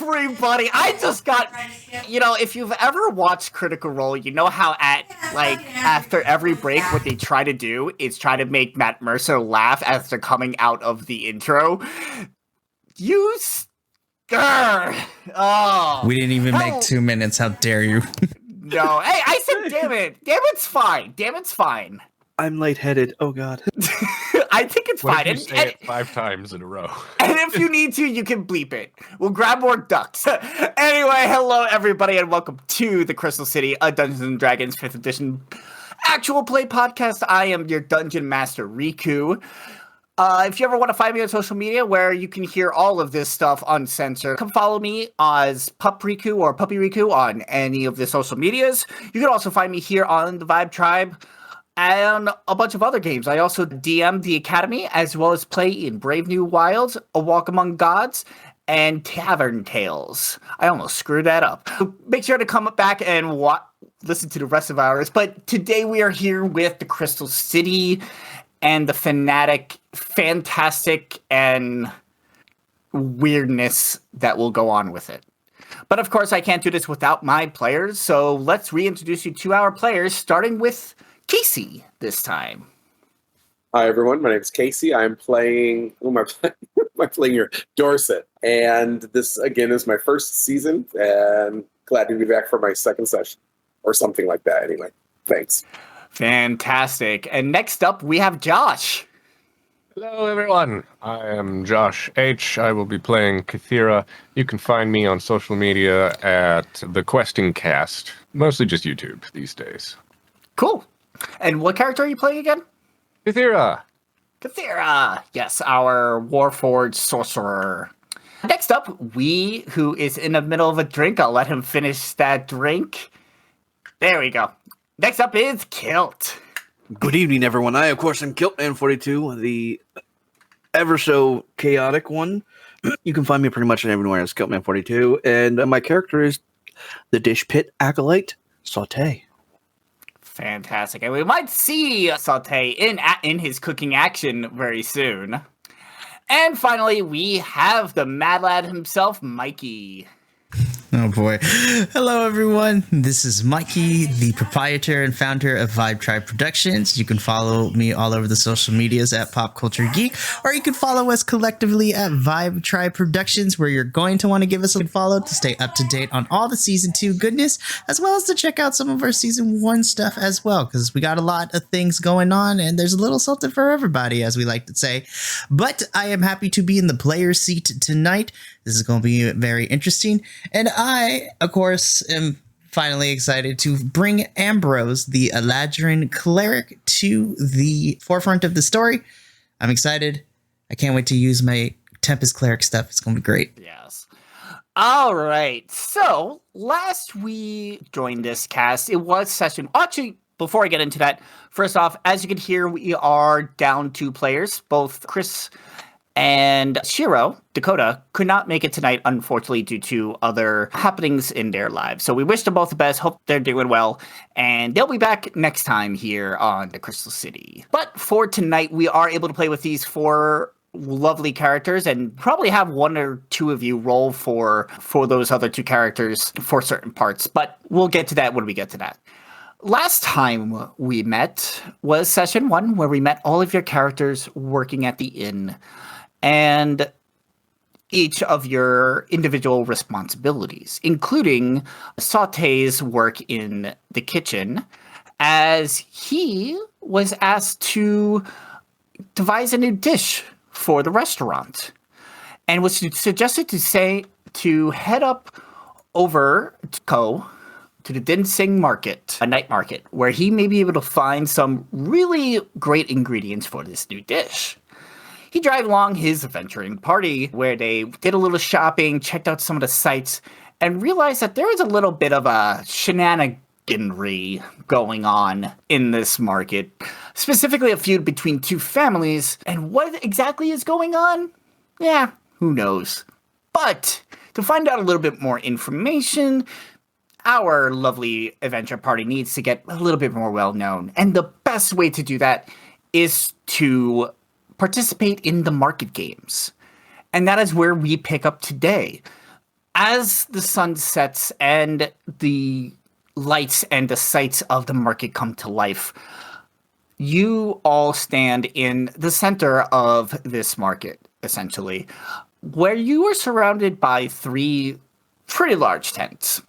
everybody! I just got, if you've ever watched Critical Role, you know how after every break, what they try to do is try to make Matt Mercer laugh as they're coming out of the intro. You stir! Oh. We didn't even make 2 minutes. How dare you? No. Hey, I said damn it. Damn it's fine. Damn it's fine. I'm lightheaded. Oh, God. I think it's what fine. If you say it 5 times in a row. And if you need to, you can bleep it. We'll grab more ducks. Anyway, hello, everybody, and welcome to the Crystal City, a Dungeons & Dragons 5th edition actual play podcast. I am your Dungeon Master, Riku. If you ever want to find me on social media where you can hear all of this stuff uncensored, come follow me as Pup Riku or Puppy Riku on any of the social medias. You can also find me here on the Vibe Tribe and a bunch of other games. I also DM The Academy, as well as play in Brave New Wilds, A Walk Among Gods, and Tavern Tales. I almost screwed that up. So make sure to come back and listen to the rest of ours. But today we are here with the Crystal City and the fantastic, and weirdness that will go on with it. But of course, I can't do this without my players, so let's reintroduce you to our players, starting with Casey this time. Hi, everyone. My name is Casey. I'm playing... Who am I playing? I'm playing here? Dorset. And this, again, is my first season, and glad to be back for my second session. Or something like that, anyway. Thanks. Fantastic. And next up, we have Josh. Hello, everyone. I am Josh H. I will be playing Kythera. You can find me on social media at The Questing Cast. Mostly just YouTube these days. Cool. And what character are you playing again? Kythera. Kythera. Yes, our Warforged Sorcerer. Next up, who is in the middle of a drink. I'll let him finish that drink. There we go. Next up is Kilt. Good evening, everyone. I, of course, am Kiltman42, the ever so chaotic one. You can find me pretty much everywhere as Kiltman42, and my character is the Dish Pit Acolyte, Sauté. Fantastic. And we might see Sauté in his cooking action very soon. And finally, we have the Mad Lad himself, Mikey. Oh boy. Hello everyone. This is Mikey, the proprietor and founder of Vibe Tribe Productions. You can follow me all over the social medias at Pop Culture Geek, or you can follow us collectively at Vibe Tribe Productions, where you're going to want to give us a follow to stay up to date on all the season 2 goodness, as well as to check out some of our season 1 stuff as well, because we got a lot of things going on and there's a little something for everybody, as we like to say. But I am happy to be in the player's seat tonight. This is going to be very interesting. And I, of course, am finally excited to bring Ambrose, the Eladrin Cleric, to the forefront of the story. I'm excited. I can't wait to use my Tempest Cleric stuff. It's going to be great. Yes. All right. So, last we joined this cast, it was session... Actually, before I get into that, first off, as you can hear, we are down 2 players. Both Chris and Shiro, Dakota, could not make it tonight, unfortunately, due to other happenings in their lives. So we wish them both the best, hope they're doing well, and they'll be back next time here on the Crystal City. But for tonight, we are able to play with these 4 lovely characters and probably have 1 or 2 of you roll for those other 2 characters for certain parts. But we'll get to that when we get to that. Last time we met was session 1, where we met all of your characters working at the inn, and each of your individual responsibilities, including Sauté's work in the kitchen, as he was asked to devise a new dish for the restaurant, and was suggested to head up over to the Dinsing Market, a night market, where he may be able to find some really great ingredients for this new dish. He dragged along his adventuring party, where they did a little shopping, checked out some of the sites, and realized that there is a little bit of a shenaniganry going on in this market. Specifically a feud between 2 families, and what exactly is going on? Yeah, who knows. But to find out a little bit more information, our lovely adventure party needs to get a little bit more well-known. And the best way to do that is to participate in the market games. And that is where we pick up today. As the sun sets and the lights and the sights of the market come to life, you all stand in the center of this market, essentially, where you are surrounded by 3 pretty large tents.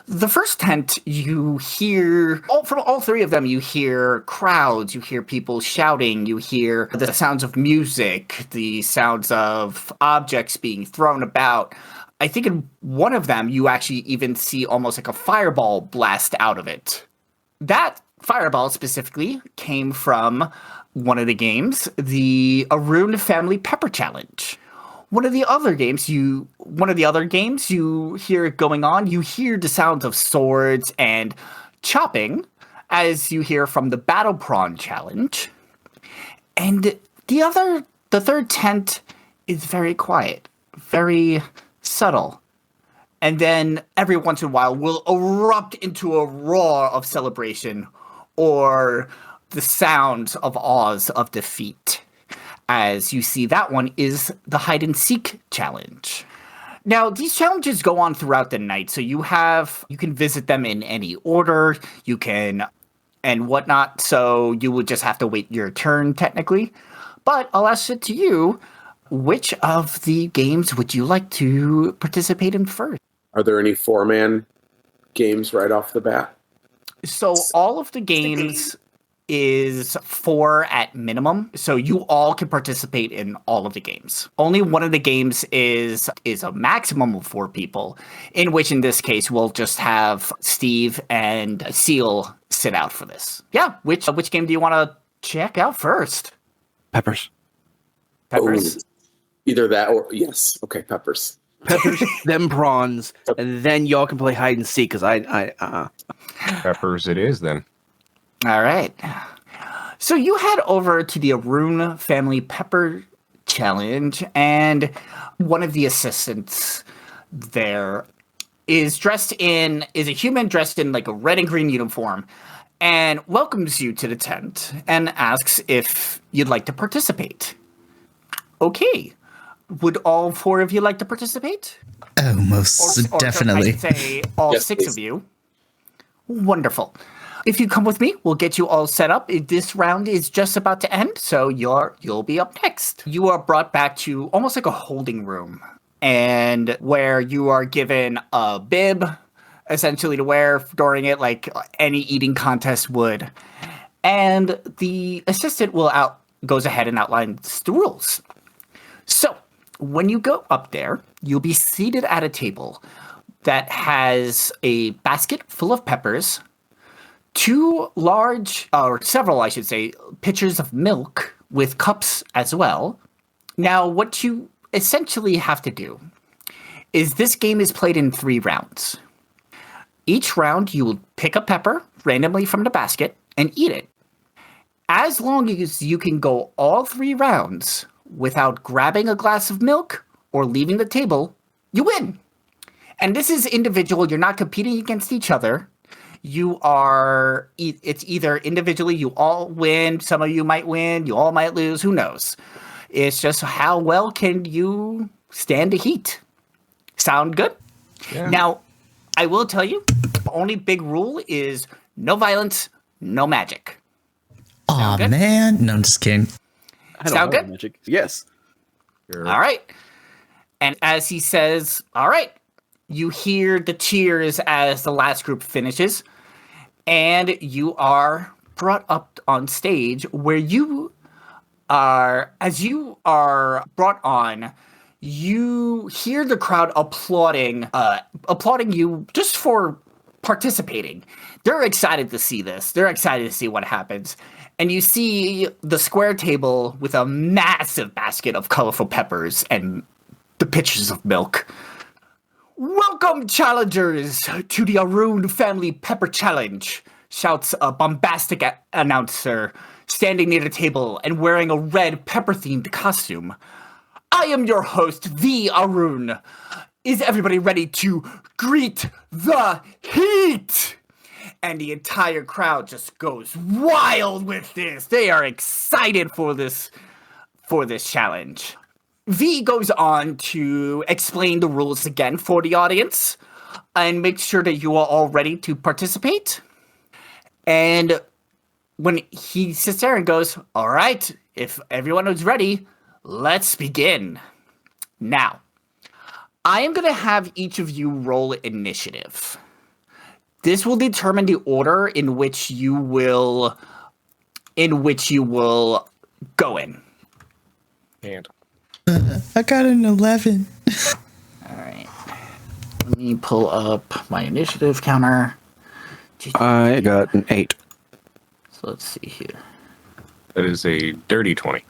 The first tent, you hear, from all 3 of them, you hear crowds, you hear people shouting, you hear the sounds of music, the sounds of objects being thrown about. I think in one of them, you actually even see almost like a fireball blast out of it. That fireball specifically came from one of the games, the Rune Family Pepper Challenge. One of the other games you hear it going on, you hear the sounds of swords and chopping, as you hear from the Battle Prawn Challenge. And the third tent is very quiet, very subtle. And then every once in a while will erupt into a roar of celebration or the sounds of awes of defeat. As you see, that one is the hide and seek challenge. Now, these challenges go on throughout the night, so you can visit them in any order, and whatnot, so you would just have to wait your turn, technically. But I'll ask it to you, which of the games would you like to participate in first? Are there any 4-man games right off the bat? So all of the games is 4 at minimum, so you all can participate in all of the games. Only one of the games is a maximum of 4 people, in which in this case we'll just have Steve and Ciel sit out for this. Yeah, which game do you want to check out first? Peppers. Peppers. Oh, either that or yes. Okay, peppers. Peppers, then prawns, and then y'all can play hide and seek, because Peppers it is, then. All right. So you head over to the Rune Family Pepper Challenge, and one of the assistants there is a human dressed in like a red and green uniform, and welcomes you to the tent and asks if you'd like to participate. Okay. Would all 4 of you like to participate? Oh, most definitely. I should say all Yes, 6 please. of you. Wonderful. If you come with me, we'll get you all set up. This round is just about to end, so you'll be up next. You are brought back to almost like a holding room, and where you are given a bib, essentially to wear during it, like any eating contest would. And the assistant goes ahead and outlines the rules. So, when you go up there, you'll be seated at a table that has a basket full of peppers, 2 large, or several, I should say, pitchers of milk with cups as well. Now, what you essentially have to do is this game is played in 3 rounds. Each round, you will pick a pepper randomly from the basket and eat it. As long as you can go all 3 rounds without grabbing a glass of milk or leaving the table, you win. And this is individual. You're not competing against each other. It's either individually, you all win, some of you might win, you all might lose, who knows? It's just how well can you stand the heat? Sound good? Yeah. Now, I will tell you, the only big rule is no violence, no magic. Aw, good? man. No, I'm just kidding. I don't Sound know good? magic. Yes. Sure. All right. And as he says, all right, you hear the cheers as the last group finishes, and you are brought up on stage where as you are brought on, you hear the crowd applauding you just for participating. They're excited to see this. They're excited to see what happens. And you see the square table with a massive basket of colorful peppers and the pitchers of milk. Welcome, challengers, to the Rune Family Pepper Challenge, shouts a bombastic announcer standing near the table and wearing a red pepper-themed costume. I am your host, the Rune. Is everybody ready to greet the heat? And the entire crowd just goes wild with this. They are excited for this challenge. V goes on to explain the rules again for the audience and make sure that you are all ready to participate. And when he sits there and goes, all right, if everyone is ready, let's begin. Now, I am going to have each of you roll initiative. This will determine the order in which you will go in. And I got an 11. All right. Let me pull up my initiative counter. I got an 8. So let's see here. that is a dirty 20.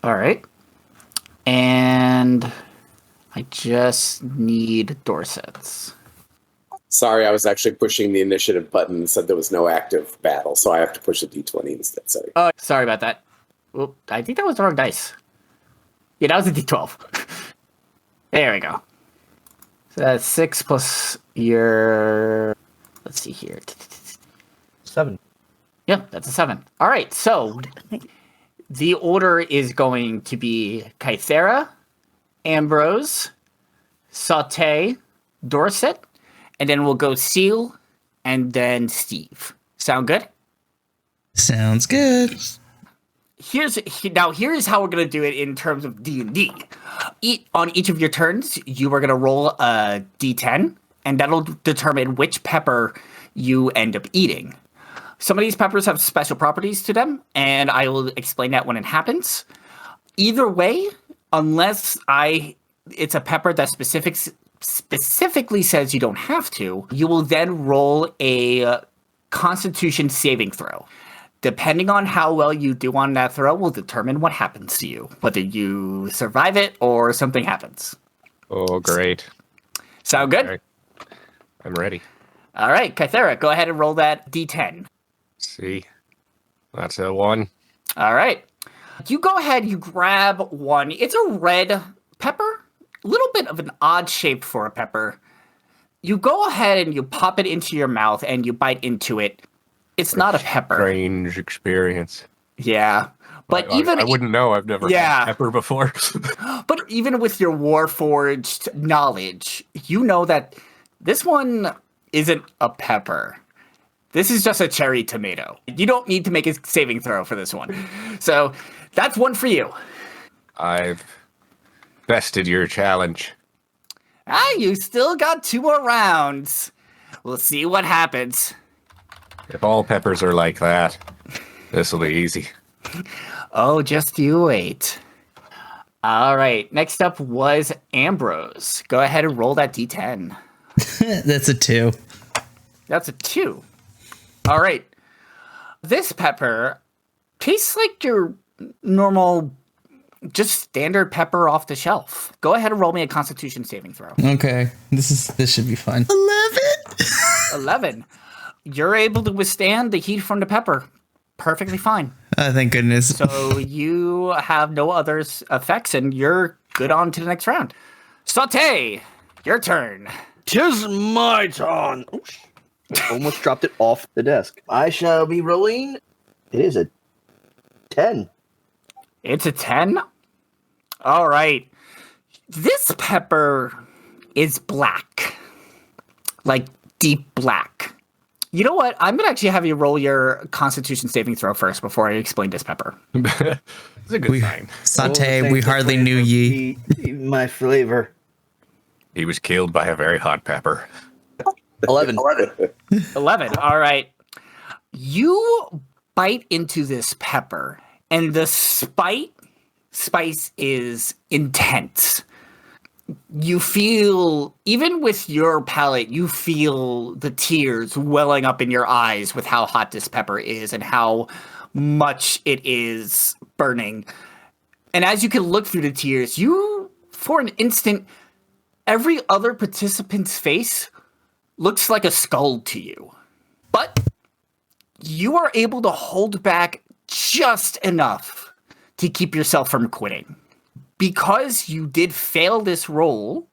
All right. And I just need Dorset's. Sorry, I was actually pushing the initiative button and said there was no active battle, so I have to push a d20 instead. Sorry. Oh, sorry about that. Well, I think that was the wrong dice. Yeah, that was a d12. There we go. So that's 6 plus your... Let's see here. 7. Yeah, that's a 7. All right, so the order is going to be Kythera, Ambrose, Sauté, Dorset, and then we'll go Ciel, and then Steve. Sound good? Sounds good. Here's how we're gonna do it in terms of D&D. On each of your turns, you are gonna roll a D10, and that'll determine which pepper you end up eating. Some of these peppers have special properties to them, and I will explain that when it happens. Either way, unless it's a pepper that specifically says you don't have to, you will then roll a Constitution saving throw. Depending on how well you do on that throw will determine what happens to you, whether you survive it or something happens. Oh, great. Sound good? Okay. I'm ready. All right, Kythera, go ahead and roll that D10. See, that's a 1. All right. You go ahead, you grab one. It's a red pepper, a little bit of an odd shape for a pepper. You go ahead and you pop it into your mouth and you bite into it. It's not a pepper. Strange experience. Yeah. But I wouldn't know. I've never had pepper before. But even with your Warforged knowledge, you know that this one isn't a pepper. This is just a cherry tomato. You don't need to make a saving throw for this one. So that's one for you. I've bested your challenge. You still got 2 more rounds. We'll see what happens. If all peppers are like that, this'll be easy. Oh, just you wait. All right. Next up was Ambrose. Go ahead and roll that D10. That's a 2. That's a 2. All right. This pepper tastes like your normal, just standard pepper off the shelf. Go ahead and roll me a Constitution saving throw. Okay, this should be fun. 11. 11. You're able to withstand the heat from the pepper perfectly fine. Thank goodness. So you have no other effects, and you're good on to the next round. Sauté, your turn. 'Tis my turn. Oh, almost dropped it off the desk. I shall be rolling. It is a 10. It's a 10? All right. This pepper is black. Like deep black. You know what? I'm going to actually have you roll your Constitution saving throw first before I explain this pepper. It's a good sign. Sauté, we hardly knew ye. My flavor. He was killed by a very hot pepper. 11. 11. All right. You bite into this pepper, and the spice is intense. You feel, even with your palate, you feel the tears welling up in your eyes with how hot this pepper is and how much it is burning. And as you can look through the tears, for an instant, every other participant's face looks like a skull to you. But you are able to hold back just enough to keep yourself from quitting. Because you did fail this roll,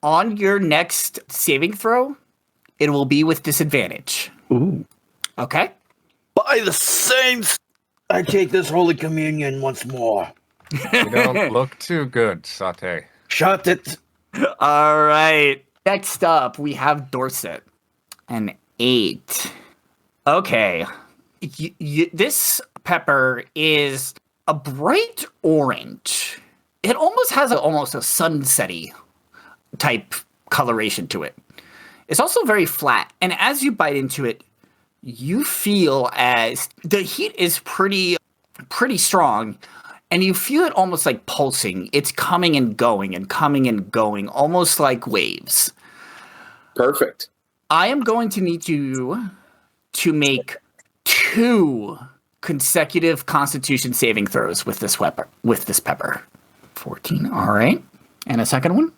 on your next saving throw, it will be with disadvantage. Ooh. Okay? By the saints, I take this Holy Communion once more. You don't look too good, Sauté. Shut it. All right. Next up, we have Dorset. An 8. Okay. This pepper is a bright orange. It almost has almost a sunsetty type coloration to it. It's also very flat. And as you bite into it, you feel as the heat is pretty strong. And you feel it almost like pulsing. It's coming and going, almost like waves. Perfect. I am going to need you to make 2 consecutive Constitution saving throws with this pepper. 14. All right. And a second one.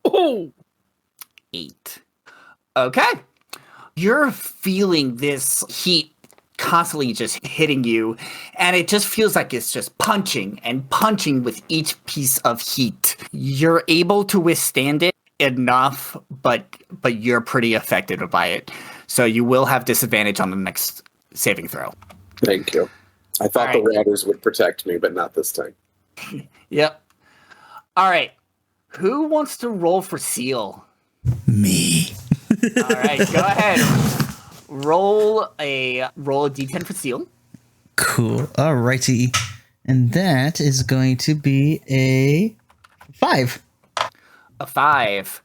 Oh, 8. Okay. You're feeling this heat constantly just hitting you, and it just feels like it's just punching and punching with each piece of heat. You're able to withstand it enough, but you're pretty affected by it. So you will have disadvantage on the next saving throw. Thank you. I thought the Ratters would protect me, but not this time. Yep. All right. Who wants to roll for Ciel? Me. All right, go ahead. Roll a d10 for Ciel. Cool. Alrighty. And that is going to be a 5. A 5.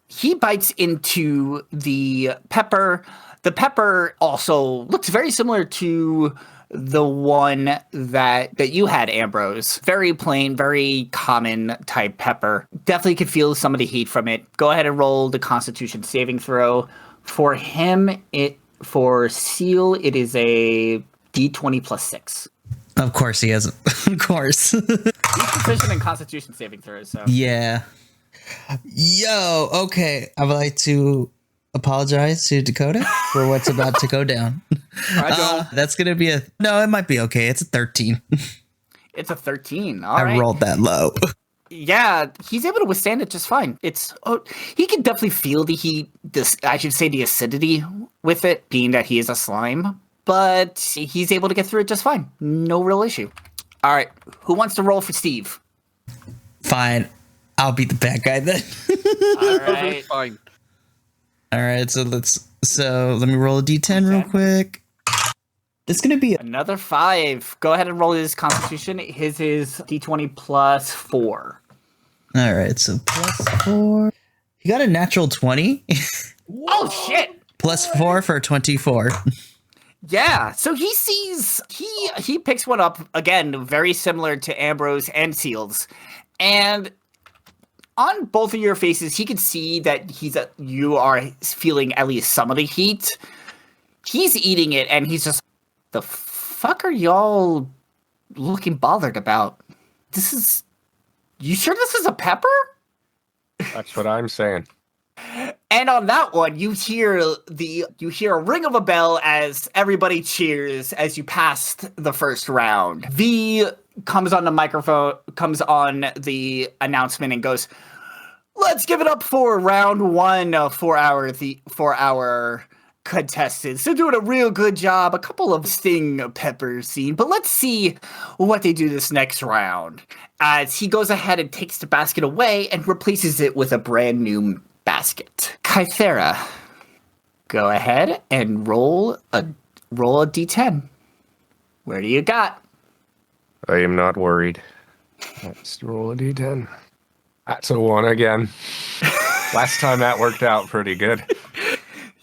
He bites into the pepper. The pepper also looks very similar to the one that you had, Ambrose. Very plain, very common type pepper. Definitely could feel some of the heat from it. Go ahead and roll the Constitution saving throw. For him, for Ciel, it is a d20 plus 6. Of course he has. Of course. He's proficient in Constitution saving throws, so. Yeah. Yo, okay. I would like to apologize to Dakota for what's about to go down. That's going to be no, it might be okay. It's a 13. It's a 13. All right. I rolled that low. Yeah, he's able to withstand it just fine. He can definitely feel the heat, the acidity with it, being that he is a slime, but he's able to get through it just fine. No real issue. All right, who wants to roll for Steve? Fine. I'll be the bad guy then. All right. fine. All right, so let me roll a d10 real quick. It's going to be Another 5. Go ahead and roll his Constitution. His is d20 plus 4. all right, so plus 4. You got a natural 20. Oh, shit! Plus 4 for 24. Yeah, so he sees, he picks one up, again, very similar to Ambrose and Ciel's, and on both of your faces, he can see that you are feeling at least some of the heat. He's eating it, and he's just, the fuck are y'all looking bothered about? You sure this is a pepper? That's what I'm saying. And on that one, you hear a ring of a bell as everybody cheers as you passed the first round. V comes on the microphone, comes on the announcement and goes, "Let's give it up for round 1 for our contestants. They're doing a real good job. A couple of sting peppers seen, but let's see what they do this next round." As he goes ahead and takes the basket away and replaces it with a brand new basket. Kythera, go ahead and roll a d10. Where do you got? I am not worried. Let's roll a d10. That's a 1 again. Last time that worked out pretty good.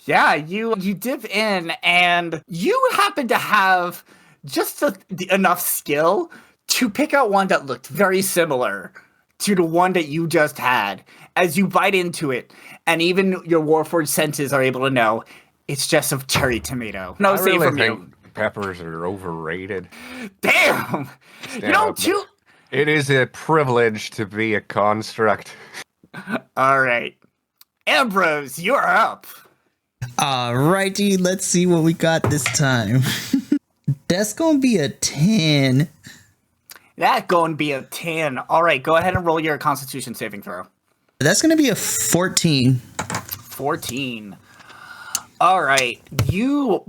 Yeah, you dip in and you happen to have just enough skill to pick out one that looked very similar to the one that you just had. As you bite into it, and even your Warforged senses are able to know it's just a cherry tomato. No, save really from think you. Peppers are overrated. Damn! It is a privilege to be a construct. All right. Ambrose, you're up. Alrighty, let's see what we got this time. That's gonna be a 10. That's going to be a 10. All right, go ahead and roll your Constitution saving throw. That's gonna be a 14. 14. All right, you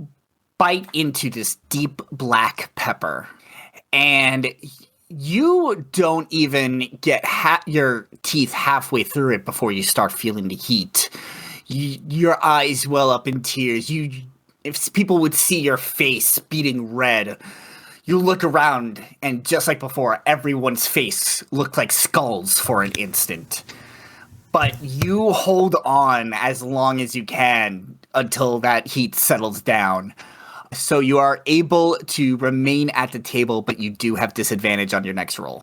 bite into this deep black pepper, and you don't even get your teeth halfway through it before you start feeling the heat. Your eyes well up in tears. If people would see your face beating red, you look around, and just like before, everyone's face looked like skulls for an instant. But you hold on as long as you can until that heat settles down. So you are able to remain at the table, but you do have disadvantage on your next roll.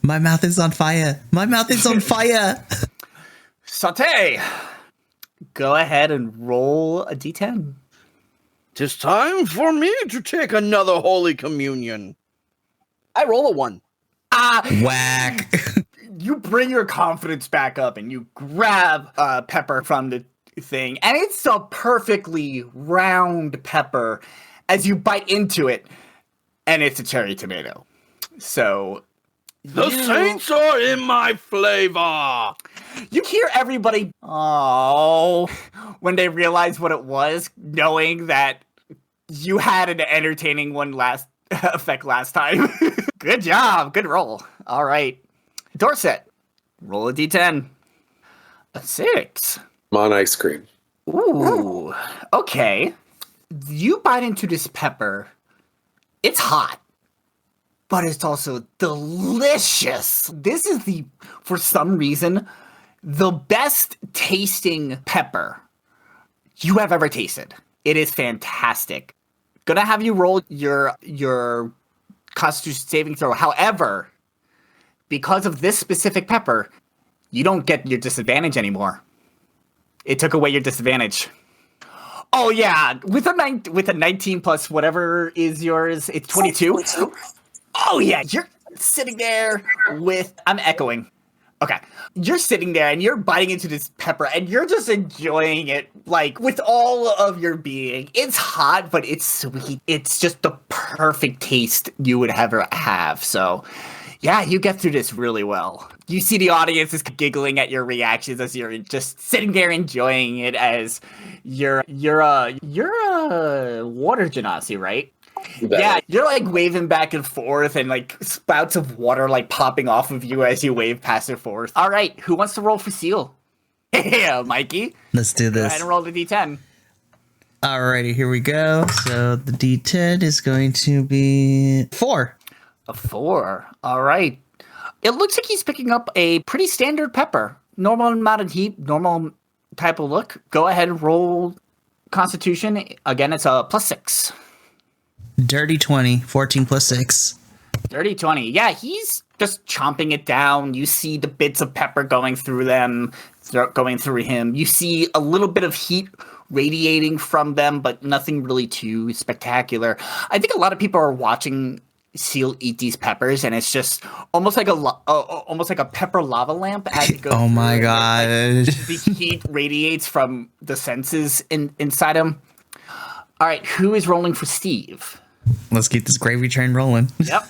My mouth is on fire. My mouth is on fire. Sauté, go ahead and roll a d10. 'Tis time for me to take another Holy Communion. I roll a 1. Whack. You bring your confidence back up and you grab pepper from the thing, and it's a perfectly round pepper as you bite into it, and it's a cherry tomato. So The saints are in my flavor. you hear everybody oh when they realize what it was, knowing that you had an entertaining one effect last time. Good job, good roll. All right, Dorset, roll a d10. A 6. I'm on ice cream. Ooh, okay. You bite into this pepper. It's hot, but it's also delicious. This is for some reason, the best tasting pepper you have ever tasted. It is fantastic. Gonna have you roll your Constitution saving throw. However, because of this specific pepper, you don't get your disadvantage anymore. It took away your disadvantage. Oh yeah, with a 19 plus whatever is yours, it's 22. Oh yeah, you're sitting there I'm echoing. Okay. You're sitting there and you're biting into this pepper and you're just enjoying it like with all of your being. It's hot, but it's sweet. It's just the perfect taste you would ever have. So yeah, you get through this really well. You see the audience is giggling at your reactions as you're just sitting there enjoying it as you're a water genasi, right? Yeah, you're like waving back and forth and like spouts of water like popping off of you as you wave past and forth. All right, who wants to roll for Ciel? Yeah, Mikey. Let's do Go ahead this. and roll the d10. Alrighty, here we go. So the D10 is going to be 4. A 4. All right. It looks like he's picking up a pretty standard pepper. Normal amount of heat, normal type of look. Go ahead and roll Constitution. Again, it's a +6. Dirty 20, 14 plus 6. Dirty 20. Yeah, he's just chomping it down. You see the bits of pepper going through them, going through him. You see a little bit of heat radiating from them, but nothing really too spectacular. I think a lot of people are watching Ciel eat these peppers, and it's just almost like a pepper lava lamp as it goes. Oh my through, god. The heat radiates from the senses inside him. All right, who is rolling for Steve? Let's keep this gravy train rolling. Yep.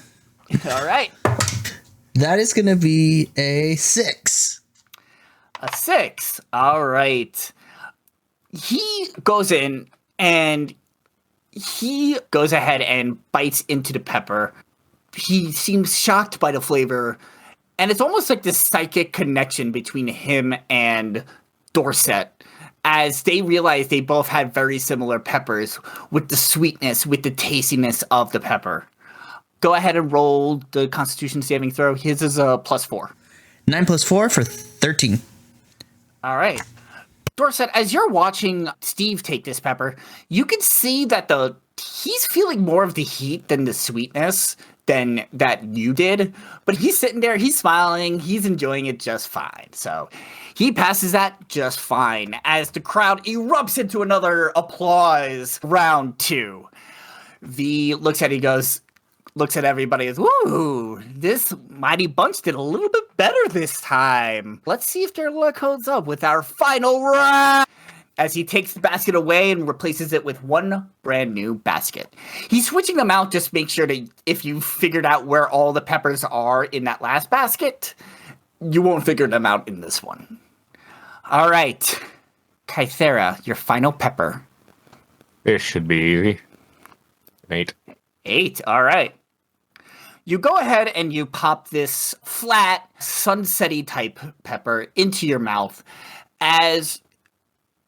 All right. That is going to be a 6. A 6. All right. He goes in and he goes ahead and bites into the pepper. He seems shocked by the flavor, and it's almost like this psychic connection between him and Dorset, as they realize they both had very similar peppers with the sweetness, with the tastiness of the pepper. Go ahead and roll the Constitution saving throw. His is a +4. 9 plus 4 for 13. All right. Dorset, as you're watching Steve take this pepper, you can see that he's feeling more of the heat than the sweetness than that you did. But he's sitting there, he's smiling, he's enjoying it just fine. So he passes that just fine as the crowd erupts into another applause round 2. V looks at everybody as, "Ooh, this mighty bunch did a little bit better this time. Let's see if their luck holds up with our final round." As he takes the basket away and replaces it with one brand new basket. He's switching them out just to make sure that if you figured out where all the peppers are in that last basket, you won't figure them out in this one. All right. Kythera, your final pepper. This should be easy. 8. 8. All right. You go ahead and you pop this flat, sunsetty type pepper into your mouth. As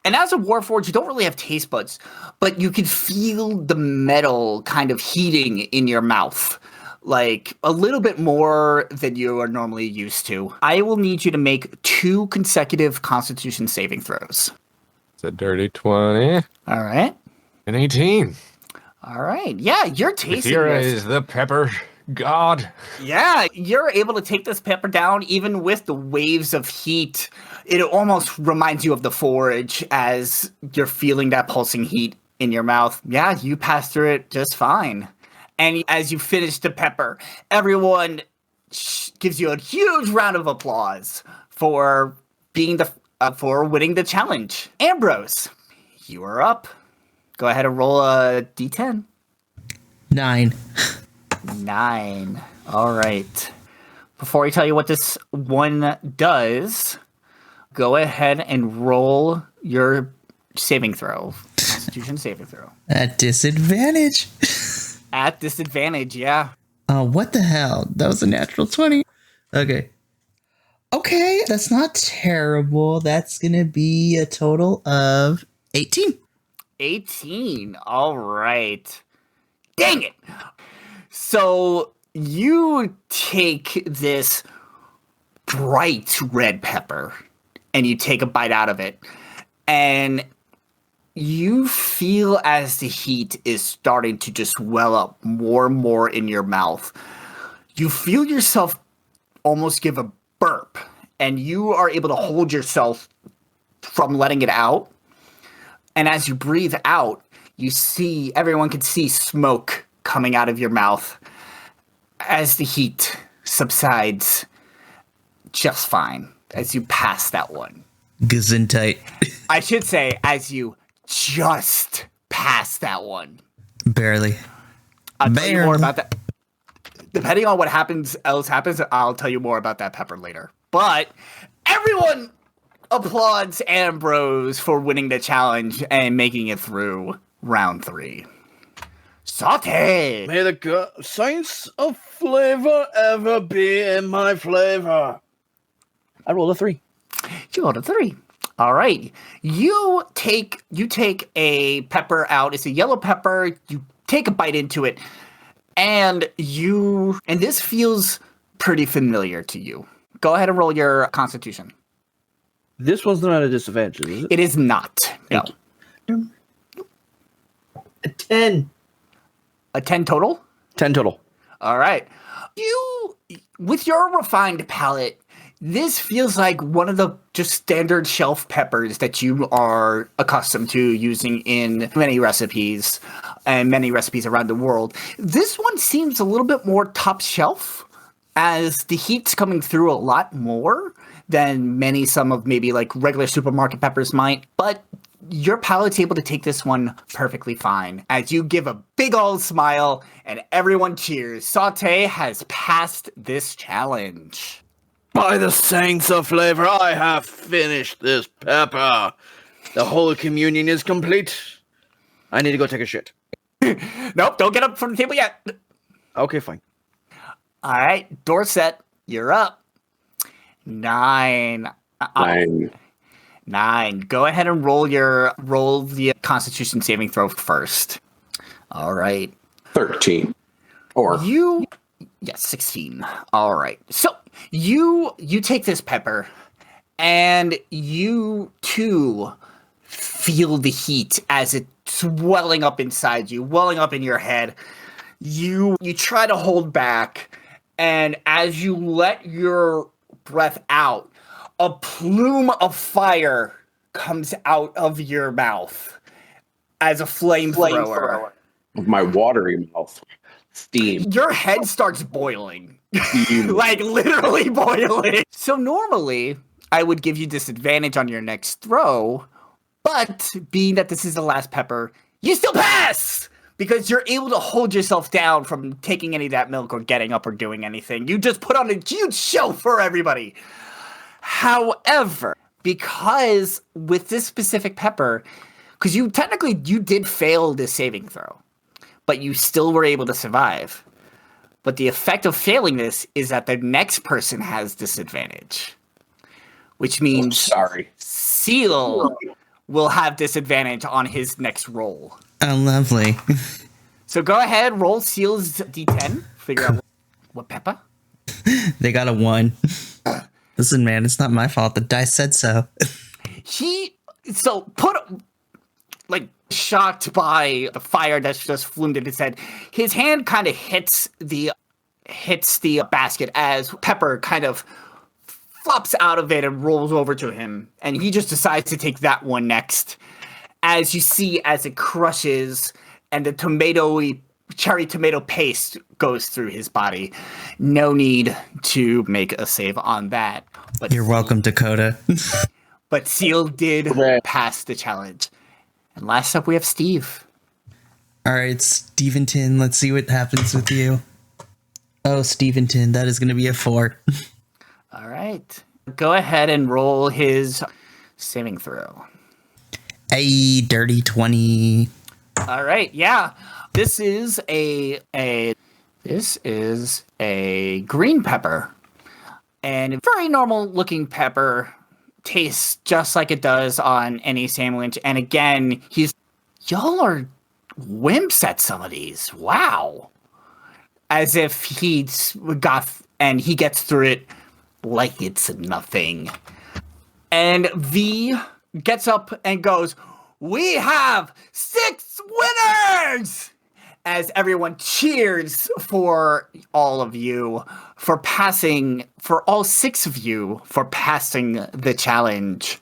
a Warforged, you don't really have taste buds, but you can feel the metal kind of heating in your mouth, like a little bit more than you are normally used to. I will need you to make 2 consecutive Constitution saving throws. It's a dirty 20. All right. An 18. All right. Yeah, you're tasting Kythera this. is the pepper god. Yeah, you're able to take this pepper down even with the waves of heat. It almost reminds you of the forage as you're feeling that pulsing heat in your mouth. Yeah, you pass through it just fine. And as you finish the pepper, everyone gives you a huge round of applause for being for winning the challenge. Ambrose, you are up. Go ahead and roll a d10. 9. 9. All right. Before I tell you what this one does, go ahead and roll your saving throw. Constitution saving throw. At disadvantage. At disadvantage, yeah. What the hell? That was a natural 20. Okay. Okay, that's not terrible. That's going to be a total of 18. 18. All right. Dang it. So you take this bright red pepper and you take a bite out of it, and you feel as the heat is starting to just well up more and more in your mouth. You feel yourself almost give a burp, and you are able to hold yourself from letting it out. And as you breathe out, everyone can see smoke coming out of your mouth as the heat subsides just fine as you pass that one. Gesundheit. I should say, as you just pass that one. Barely. I'll tell you more about that. Depending on what else happens, I'll tell you more about that pepper later. But everyone applauds Ambrose for winning the challenge and making it through round 3. Sauté! May the science of flavor ever be in my flavor. I rolled a 3. You rolled a 3. All right. You take a pepper out. It's a yellow pepper. You take a bite into it, and this feels pretty familiar to you. Go ahead and roll your Constitution. This one's not at a disadvantage, is it? It is not. No. A 10. A 10 total? 10 total. All right. With your refined palate, this feels like one of the just standard shelf peppers that you are accustomed to using in many recipes and many recipes around the world. This one seems a little bit more top shelf, as the heat's coming through a lot more than some of maybe like regular supermarket peppers might, but your palate's able to take this one perfectly fine as you give a big old smile and everyone cheers. Sauté has passed this challenge. By the saints of flavor, I have finished this pepper. The Holy Communion is complete. I need to go take a shit. Nope, don't get up from the table yet. Okay, fine. All right, Dorset, you're up. 9. 9. Go ahead and roll the Constitution saving throw first. All right. 13. Yes, 16. All right. So you take this pepper, and you too feel the heat as it's welling up inside you, welling up in your head. You try to hold back, and as you let your breath out, a plume of fire comes out of your mouth as a flamethrower. With my watery mouth. Steam. Your head starts boiling. Like literally boiling. So normally I would give you disadvantage on your next throw, but being that this is the last pepper, you still pass! Because you're able to hold yourself down from taking any of that milk or getting up or doing anything. You just put on a huge show for everybody. However, because with this specific pepper, because you did fail this saving throw, but you still were able to survive. But the effect of failing this is that the next person has disadvantage, which means Sorry. Ciel will have disadvantage on his next roll. Oh, lovely. So go ahead, roll Ciel's d10. Figure out what pepper. They got a 1. Listen, man, it's not my fault. The dice said so. Shocked by the fire that's just flumed in his head, his hand kind of hits the basket as pepper kind of flops out of it and rolls over to him, and he just decides to take that one next. As you see, as it crushes and the cherry tomato paste goes through his body. No need to make a save on that. But You're welcome, Dakota. But Ciel did pass the challenge. And last up, we have Steve. All right, Steventon, let's see what happens with you. Oh, Steventon, that is going to be a 4. All right. Go ahead and roll his saving throw. Hey, dirty 20. All right, yeah. This is a green pepper. And a very normal looking pepper. Tastes just like it does on any sandwich. And again, y'all are wimps at some of these. Wow. As if he gets through it like it's nothing. And V gets up and goes, "We have 6 winners!" As everyone cheers for all of you for all 6 of you for passing the challenge.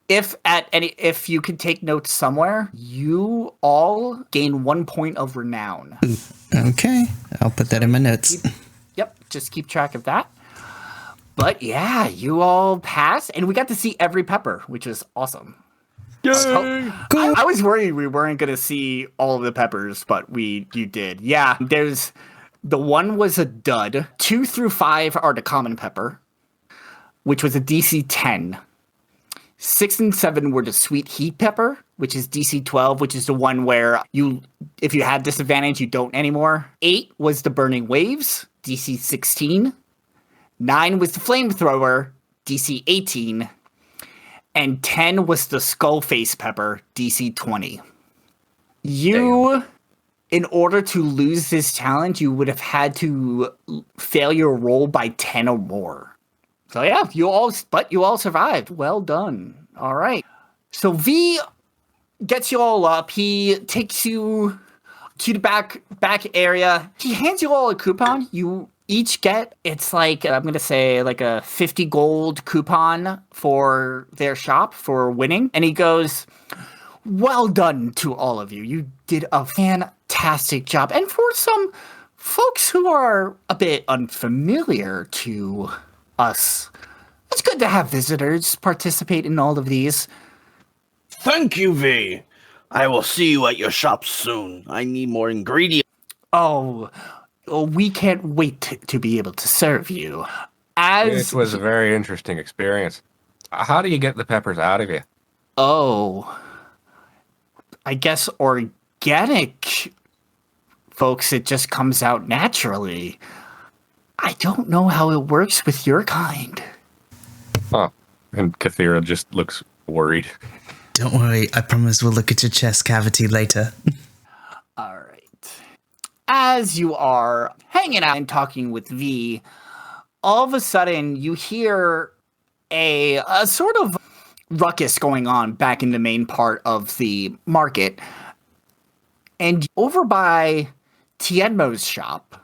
If you can take notes somewhere, you all gain 1 point of renown. Okay, I'll put that in my notes. Yep, just keep track of that. But yeah, you all passed, and we got to see every pepper, which is awesome. Cool. I was worried we weren't going to see all of the peppers, but you did. Yeah, the one was a dud. 2 through 5 are the common pepper, which was a DC 10. 6 and 7 were the sweet heat pepper, which is DC 12, which is the one where if you had disadvantage, you don't anymore. 8 was the burning waves, DC 16. 9 was the flamethrower, DC 18. And 10 was the skull face pepper, DC 20. In order to lose this challenge, you would have had to fail your roll by 10 or more. So yeah, you all survived. Well done. All right. So V gets you all up. He takes you to the back area. He hands you all a coupon. You each get, it's like, I'm going to say like a 50 gold coupon for their shop for winning. And he goes, "Well done to all of you. You did a fantastic job. And for some folks who are a bit unfamiliar to us, it's good to have visitors participate in all of these." Thank you, V. I will see you at your shop soon. I need more ingredients. Oh, we can't wait to be able to serve you. It was a very interesting experience. How do you get the peppers out of you? Oh, I guess organic, folks, it just comes out naturally. I don't know how it works with your kind. Huh. And Kythera just looks worried. Don't worry, I promise we'll look at your chest cavity later. All right. As you are hanging out and talking with V, all of a sudden you hear a sort of ruckus going on back in the main part of the market. And over by Tienmo's shop,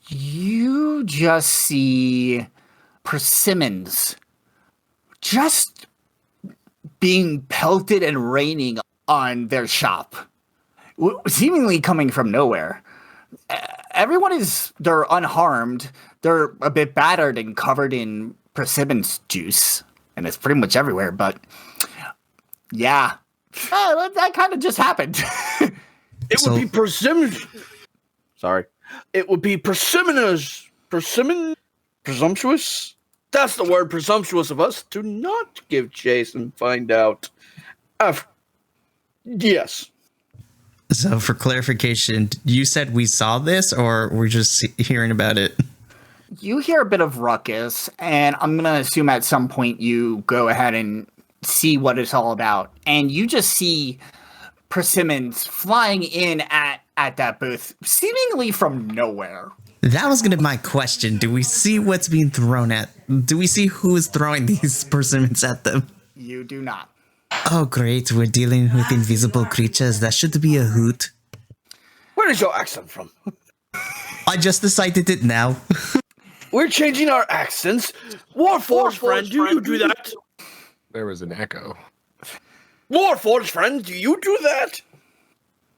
you just see persimmons just being pelted and raining on their shop, seemingly coming from nowhere. They're unharmed. They're a bit battered and covered in persimmons juice, and it's pretty much everywhere, but yeah. That kind of just happened. It would be persimmons. Sorry. It would be presumptuous. That's the word, presumptuous of us to not give chase and find out. Yes. So for clarification, you said we saw this or we're just hearing about it? You hear a bit of ruckus, and I'm going to assume at some point you go ahead and see what it's all about. And you just see persimmons flying in at that booth, seemingly from nowhere. That was going to be my question. Do we see what's being thrown at? Do we see who is throwing these persimmons at them? You do not. Oh, great. We're dealing with invisible creatures. That should be a hoot. Where is your accent from? I just decided it now. We're changing our accents. Warforged friend, do you do that? There was an echo. Warforged friend, do you do that?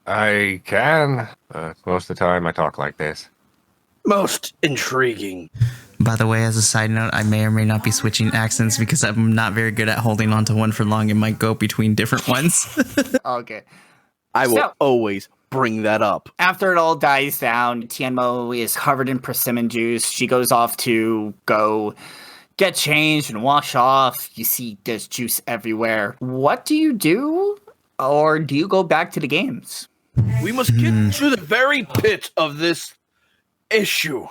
I can. Most of the time I talk like this. Most intriguing. By the way, as a side note, I may or may not be switching accents because I'm not very good at holding on to one for long. It might go between different ones. Okay. I will So- always bring that up. After it all dies down, Tianmo is covered in persimmon juice. She goes off to go get changed and wash off. You see there's juice everywhere. What do you do? Or do you go back to the games? We must get to the very pit of this issue.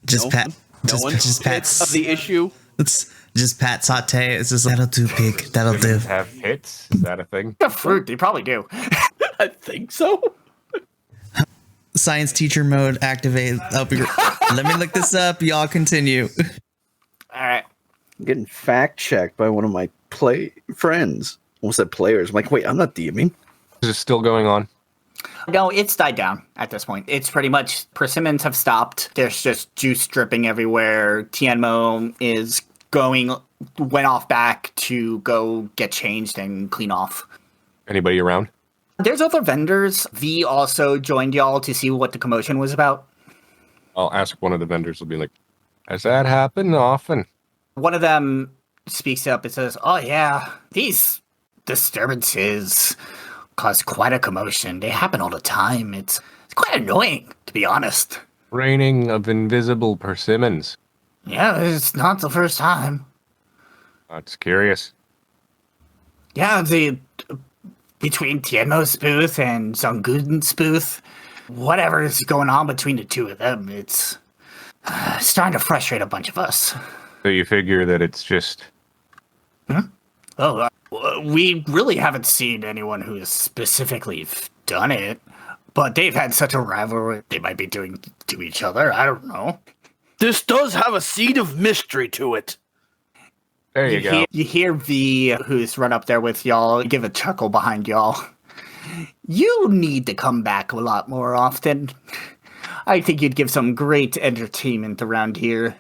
Just No- pat. No one's Just pit pat. of the issue. It's just pat Sauté. It's just that'll do, pig. That'll do. Have hits? Is that a thing? The fruit, they probably do. I think so. Science teacher mode activate. Let me look this up. Y'all continue. All right. I'm getting fact checked by one of my friends. Almost said players. I'm like, wait, I'm not DMing. Is it still going on? No, it's died down at this point. It's pretty much persimmons have stopped. There's just juice dripping everywhere. Tianmo went off back to go get changed and clean off. Anybody around? There's other vendors. V also joined y'all to see what the commotion was about. I'll ask one of the vendors. Will be like, "Has that happened often?" One of them speaks up and says, "Oh yeah, these disturbances cause quite a commotion. They happen all the time. It's quite annoying, to be honest. Raining of invisible persimmons. Yeah, it's not the first time. That's curious. Yeah, between Tianmo's booth and Zongud's booth, whatever is going on between the two of them, it's starting to frustrate a bunch of us. So you figure that it's just We really haven't seen anyone who has specifically done it, but they've had such a rivalry they might be doing to each other. I don't know. This does have a seed of mystery to it. there you go. You hear V, who's run up there with y'all, give a chuckle behind y'all. You need to come back a lot more often. I think you'd give some great entertainment around here.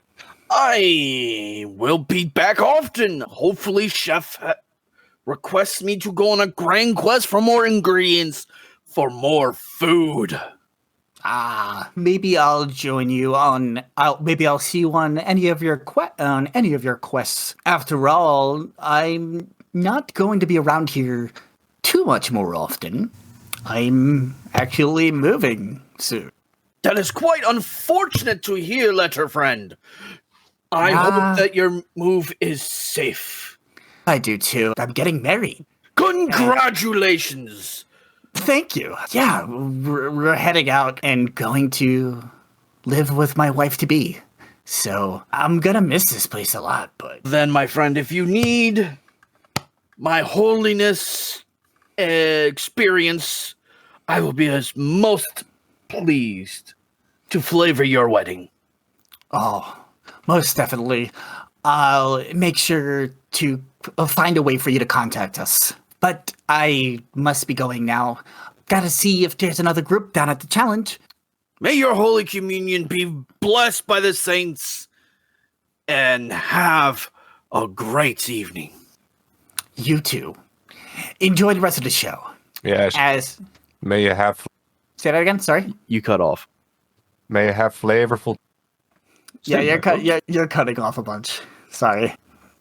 I will be back often. Hopefully, Chef requests me to go on a grand quest for more ingredients, for more food. Maybe I'll join you on. Maybe I'll see you on any of your quests. After all, I'm not going to be around here too much more often. I'm actually moving soon. That is quite unfortunate to hear, letter friend. I hope that your move is safe. I do too. I'm getting married. Congratulations. Thank you. Yeah, we're heading out and going to live with my wife-to-be. So I'm gonna miss this place a lot, but... Then, my friend, if you need my holiness experience, I will be as most pleased to flavor your wedding. Oh, most definitely. I'll make sure to find a way for you to contact us. But I must be going now. Gotta see if there's another group down at the challenge. May your Holy Communion be blessed by the saints, and have a great evening. You too. Enjoy the rest of the show. Yes. May you have Say that again, sorry? You cut off. may you have flavorful. Yeah, you're cutting off a bunch. Sorry.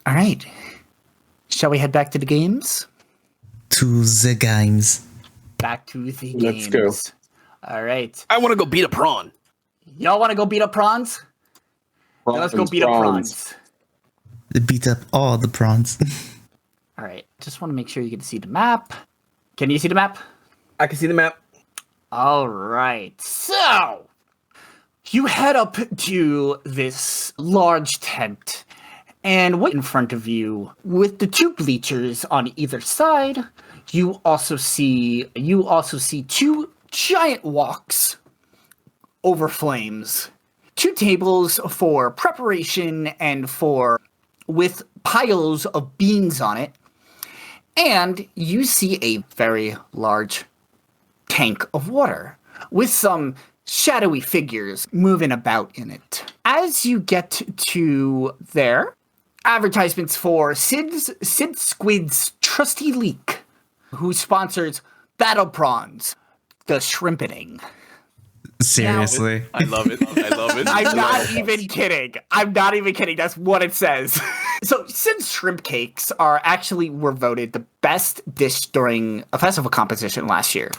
All right. Shall we head back to the games? To the games. Back to the Let's games. go. All right. I want to go beat a prawn. Y'all want to go beat up prawns? Then let's go beat up prawns. They beat up all the prawns. All right. Just want to make sure you can see the map. Can you see the map? I can see the map. All right. So you head up to this large tent, and what in front of you, with the two bleachers on either side, you also see two giant walks over flames, two tables for preparation and with piles of beans on it, and you see a very large tank of water with some shadowy figures moving about in it. As you get to there, advertisements for Sid Squid's Trusty Leak, who sponsors Battle Prawns, the shrimpening. Seriously. I love it. I love it. I'm not even kidding. I'm not even kidding. That's what it says. So, Sid's shrimp cakes were voted the best dish during a festival competition last year.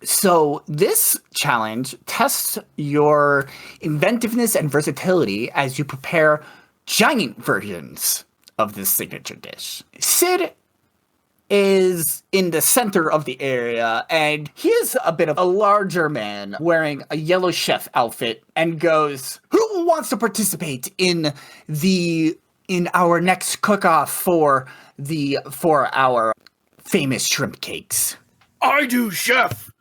So, this challenge tests your inventiveness and versatility as you prepare giant versions of this signature dish. Sid is in the center of the area, and he is a bit of a larger man wearing a yellow chef outfit, and goes, "Who wants to participate in our next cook-off for our famous shrimp cakes?" I do, chef.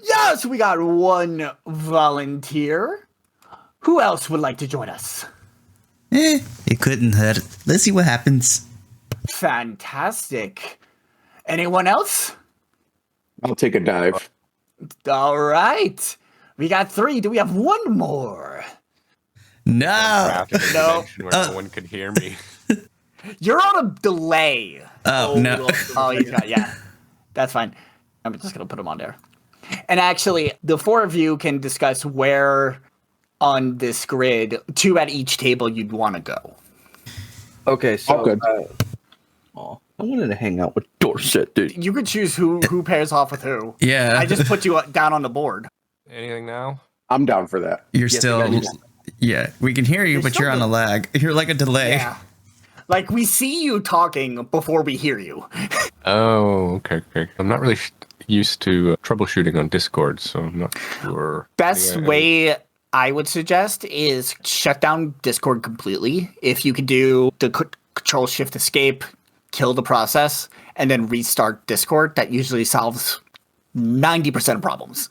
Yes, we got one volunteer. Who else would like to join us? It couldn't hurt. Let's see what happens. Fantastic. Anyone else? I'll take a dive. All right. We got 3. Do we have one more? No. Crafted a No. dimension where no one could hear me. You're on a delay. Oh, no. Oh, yeah. That's fine. I'm just going to put them on there. And actually, the 4 of you can discuss where on this grid, 2 at each table, you'd want to go. Okay, so Oh, good. I wanted to hang out with Dorset, dude. You could choose who pairs off with who. Yeah. I just put you down on the board. Anything now? I'm down for that. You're Yes, still... we got Yeah, we can hear you, You're but still you're on a lag. You're like a delay. Yeah. Like, we see you talking before we hear you. Oh, okay. I'm not really used to troubleshooting on Discord, so I'm not sure. Best way I would suggest is shut down Discord completely. If you could do the Control Shift Escape, kill the process, and then restart Discord, that usually solves 90% of problems.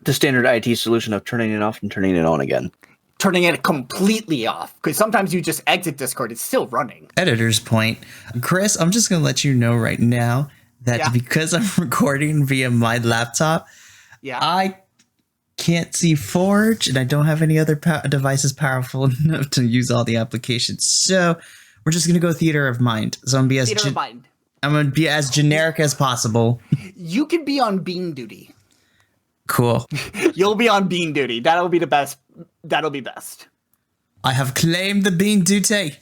The standard IT solution of turning it off and turning it on again. Turning it completely off, because sometimes you just exit Discord, it's still running. Editor's point. Chris, I'm just going to let you know right now that Yeah. because I'm recording via my laptop, Yeah. I can't see Forge, and I don't have any other devices powerful enough to use all the applications. So we're just going to go theater of mind. So I'm going to be as generic as possible. You can be on bean duty. Cool. You'll be on bean duty. That'll be the best. That'll be best. I have claimed the bean duty.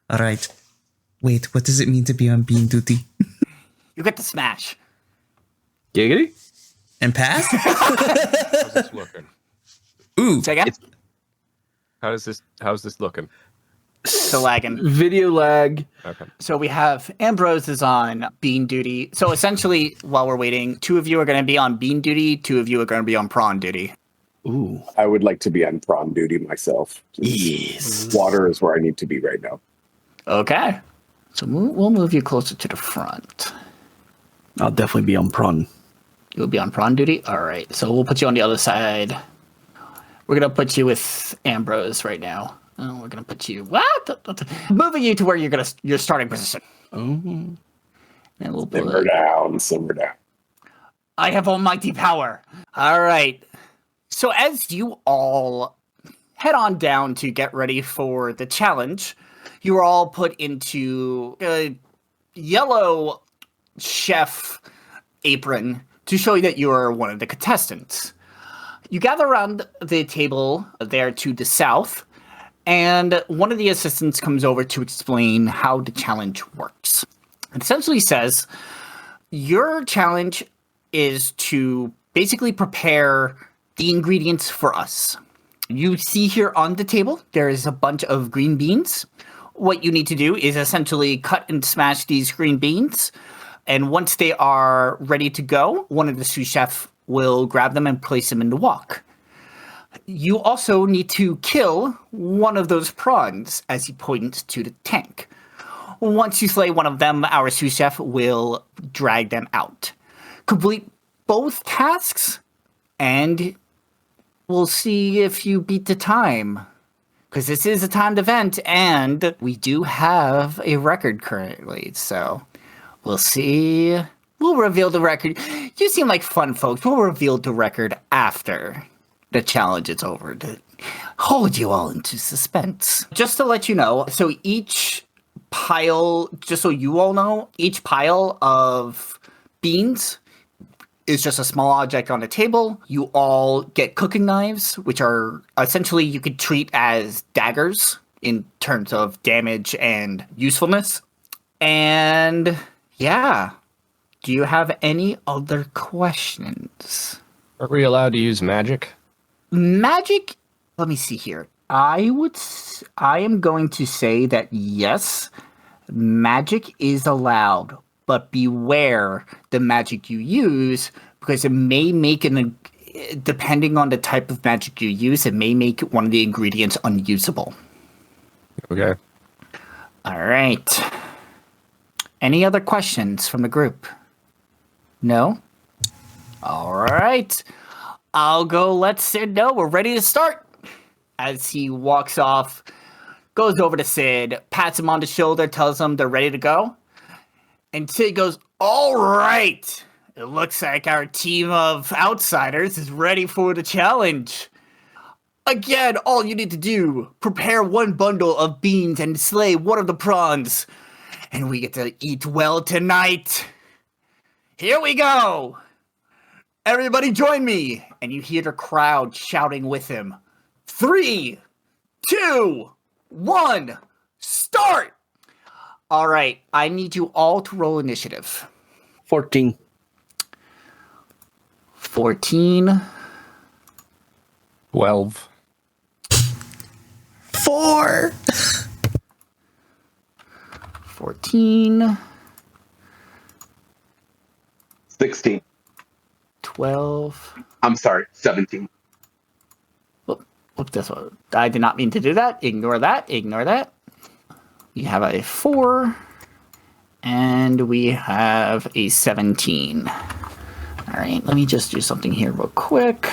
All right. Wait, what does it mean to be on bean duty? You get to smash. Giggity? And pass? How's this looking? Ooh. Say again? How's this looking? Still lagging. Video lag. Okay. So we have Ambrose is on bean duty. So essentially, while we're waiting, 2 of you are going to be on bean duty. 2 of you are going to be on prawn duty. Ooh. I would like to be on prawn duty myself. Yes. Water is where I need to be right now. Okay. So we'll move you closer to the front. I'll definitely be on prawn. You'll be on prawn duty? All right. So we'll put you on the other side. We're going to put you with Ambrose right now. Oh, we're going to put you... What? Moving you to where your starting position. Oh. And we'll put... Simmer down. I have almighty power. All right. So as you all head on down to get ready for the challenge, you are all put into a yellow chef apron to show you that you are one of the contestants. You gather around the table there to the south, and one of the assistants comes over to explain how the challenge works. It essentially says, your challenge is to basically prepare the ingredients for us. You see here on the table, there is a bunch of green beans. What you need to do is essentially cut and smash these green beans, And once they are ready to go, one of the sous chefs will grab them and place them in the wok. You also need to kill one of those prawns as he points to the tank. Once you slay one of them, our sous chef will drag them out. Complete both tasks, and we'll see if you beat the time. Because this is a timed event, and we do have a record currently, so we'll see. We'll reveal the record. You seem like fun folks. We'll reveal the record after the challenge is over to hold you all into suspense. Just to let you know, so each pile, just so you all know, each pile of beans is just a small object on the table. You all get cooking knives, which are essentially you could treat as daggers in terms of damage and usefulness. And yeah, do you have any other questions? Are we allowed to use magic? Magic, let me see here. I am going to say that yes, magic is allowed, but beware the magic you use, because it may make depending on the type of magic you use, it may make one of the ingredients unusable. Okay. All right. Any other questions from the group? No? All right. I'll go let Sid know we're ready to start. As he walks off, goes over to Sid, pats him on the shoulder, tells him they're ready to go. And Sid goes, all right. It looks like our team of outsiders is ready for the challenge. Again, all you need to do, prepare one bundle of beans and slay one of the prawns. And we get to eat well tonight. Here we go. Everybody join me. And you hear the crowd shouting with him. 3, 2, 1, start! All right, I need you all to roll initiative. 14. 14. 12. 4. 14. 16. 12. I'm sorry, 17. Whoop, this one. I did not mean to do that. Ignore that. Ignore that. We have a 4. And we have a 17. All right, let me just do something here real quick.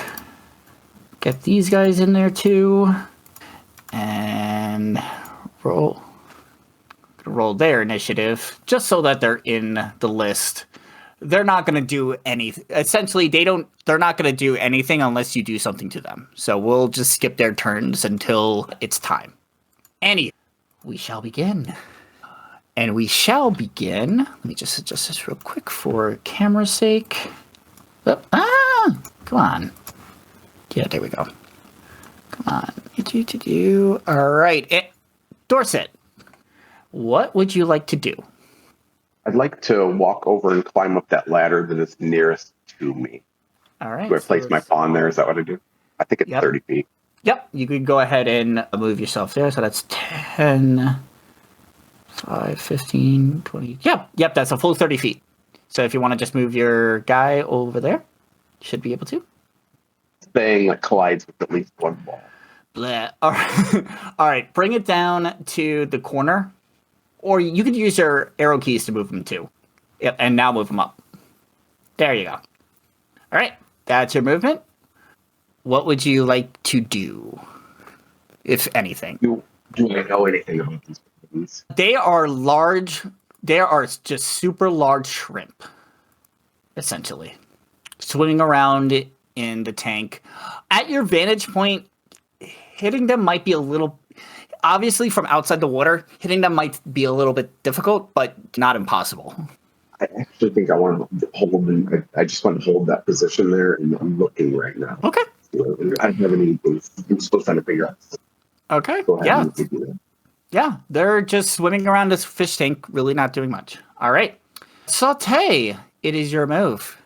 Get these guys in there too. And roll their initiative just so that they're in the list. They're not going to do anything. Essentially, they're not going to do anything unless you do something to them. So we'll just skip their turns until it's time. We shall begin. And we shall begin. Let me just adjust this real quick for camera's sake. Come on. Yeah, there we go. Come on. All right. Dorset, what would you like to do? I'd like to walk over and climb up that ladder that is nearest to me. All right. Do I place my pawn there? Is that what I do? I think it's 30 feet. Yep. You could go ahead and move yourself there. So that's 10, 5, 15, 20. Yep. That's a full 30 feet. So if you want to just move your guy over there, you should be able to. Thing that collides with at least one wall. Blah. All right. All right. Bring it down to the corner. Or you could use your arrow keys to move them too. Yep, and now move them up. There you go. All right, that's your movement. What would you like to do, if anything? Do I know anything about these things? They are large. They are just super large shrimp, essentially. Swimming around in the tank. At your vantage point, hitting them might be a little... Obviously, from outside the water, hitting them might be a little bit difficult, but not impossible. I actually think I want to hold them. I just want to hold that position there, and I'm looking right now. Okay. I don't have anything. I'm still trying to figure out. Okay. Go ahead Yeah. and figure it out. Yeah. They're just swimming around this fish tank, really not doing much. All right. Sauté, it is your move.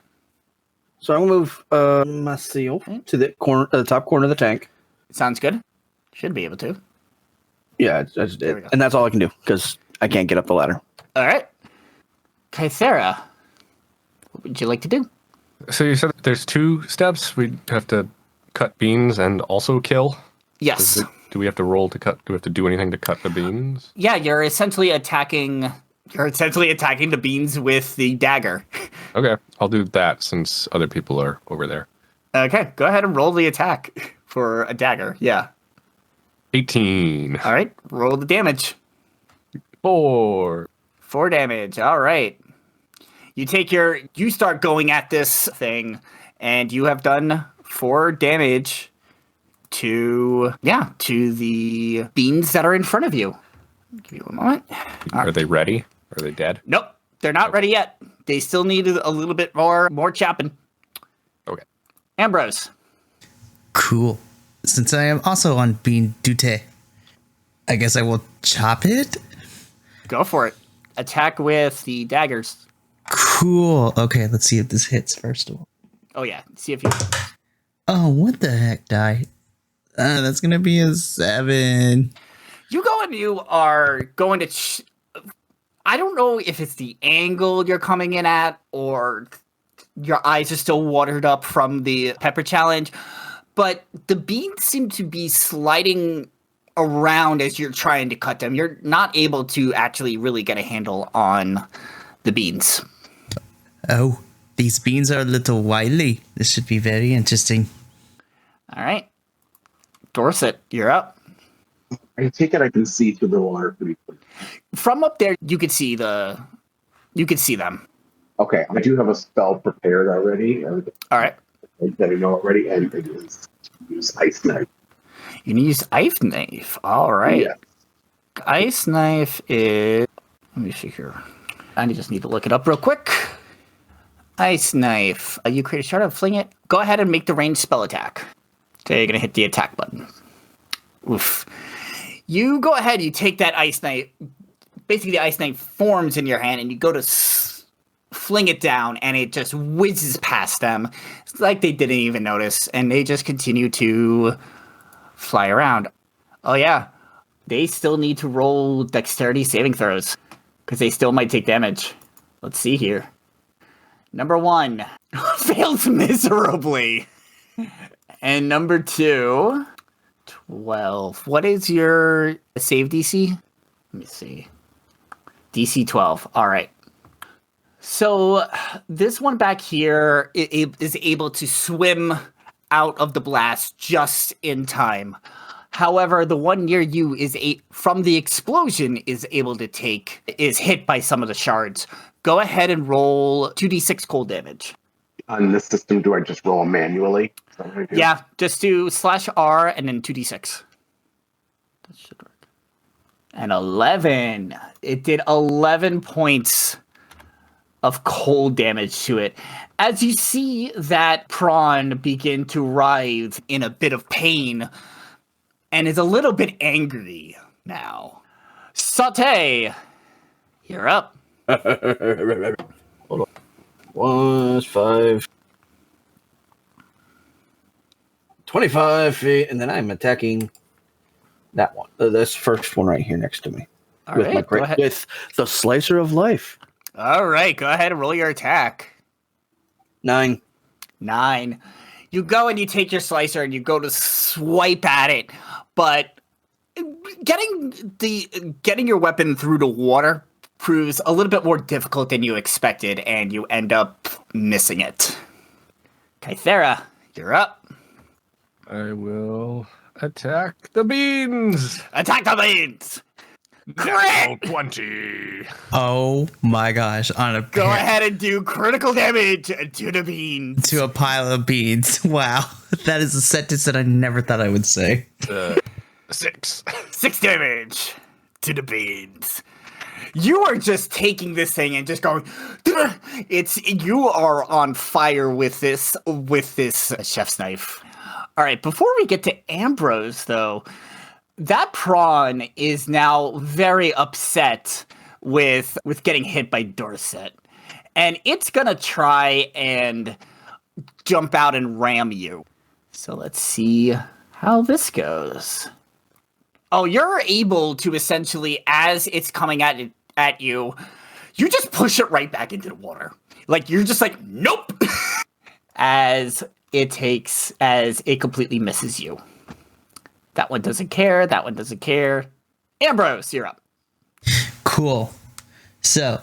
So I'm going to move myself to the top corner of the tank. Sounds good. Should be able to. Yeah, I just There we did. go. And that's all I can do because I can't get up the ladder. All right. Kythera, What would you like to do? So you said there's 2 steps. We have to cut beans and also kill. Yes. Do we have to roll to cut? Do we have to do anything to cut the beans? Yeah, you're essentially attacking the beans with the dagger. Okay, I'll do that since other people are over there. Okay, go ahead and roll the attack for a dagger. Yeah. 18. All right, roll the damage. 4. 4 damage. All right. You start going at this thing, and you have done 4 damage to the beans that are in front of you. Give you a moment. Are they ready? Are they dead? Nope, they're not ready yet. They still need a little bit more chopping. Okay. Ambrose. Cool. Since I am also on bean dute, I guess I will chop it. Go for it. Attack with the daggers. Cool. Okay, let's see if this hits first of all. Oh yeah, see if you. Oh, what the heck, die? That's gonna be a 7. You go and you are going to. I don't know if it's the angle you're coming in at or your eyes are still watered up from the pepper challenge, but the beans seem to be sliding around as you're trying to cut them. You're not able to actually really get a handle on the beans. Oh, these beans are a little wily. This should be very interesting. All right. Dorset, you're up. I take it I can see through the water pretty quick. From up there, you could see them. Okay, I do have a spell prepared already. All right. That I know already, and it is use Ice Knife. You can use Ice Knife. All right. Yeah. Ice Knife is... Let me see here. I just need to look it up real quick. Ice Knife. You create a shard of fling it. Go ahead and make the ranged spell attack. Okay, you're going to hit the attack button. Oof. You go ahead, you take that Ice Knife. Basically, the Ice Knife forms in your hand, and you go to fling it down, and it just whizzes past them. It's like they didn't even notice, and they just continue to fly around. Oh, yeah. They still need to roll dexterity saving throws, because they still might take damage. Let's see here. Number 1 fails miserably. And number 2, 12. What is your save DC? Let me see. DC 12. All right. So this one back here is able to swim out of the blast just in time. However, the one near you from the explosion is hit by some of the shards. Go ahead and roll 2d6 cold damage. On this system, do I just roll manually? Is that what I do? Yeah, just do /R and then 2d6. That should work. And 11. It did 11 points of cold damage to it. As you see that prawn begin to writhe in a bit of pain and is a little bit angry now. Sauté, you're up. Hold on. 1, 5, 25 feet, and then I'm attacking that one. This first one right here next to me. All right, go ahead. With the Slicer of Life. All right, go ahead and roll your attack. 9. 9. You go and you take your slicer and you go to swipe at it, but getting your weapon through the water proves a little bit more difficult than you expected, and you end up missing it. Kythera, you're up. I will attack the beans. Attack the beans! Natural 20. Oh my gosh! Go ahead and do critical damage to the beans. To a pile of beans. Wow, that is a sentence that I never thought I would say. 6. 6 damage to the beans. You are just taking this thing and just going. You are on fire with this chef's knife. All right, before we get to Ambrose, though, that prawn is now very upset with getting hit by Dorset, and it's gonna try and jump out and ram you. So let's see how this goes. Oh, you're able to essentially, as it's coming at you, you just push it right back into the water. Like, you're just like, nope! as it completely misses you. That one doesn't care. That one doesn't care. Ambrose, you're up. Cool. So,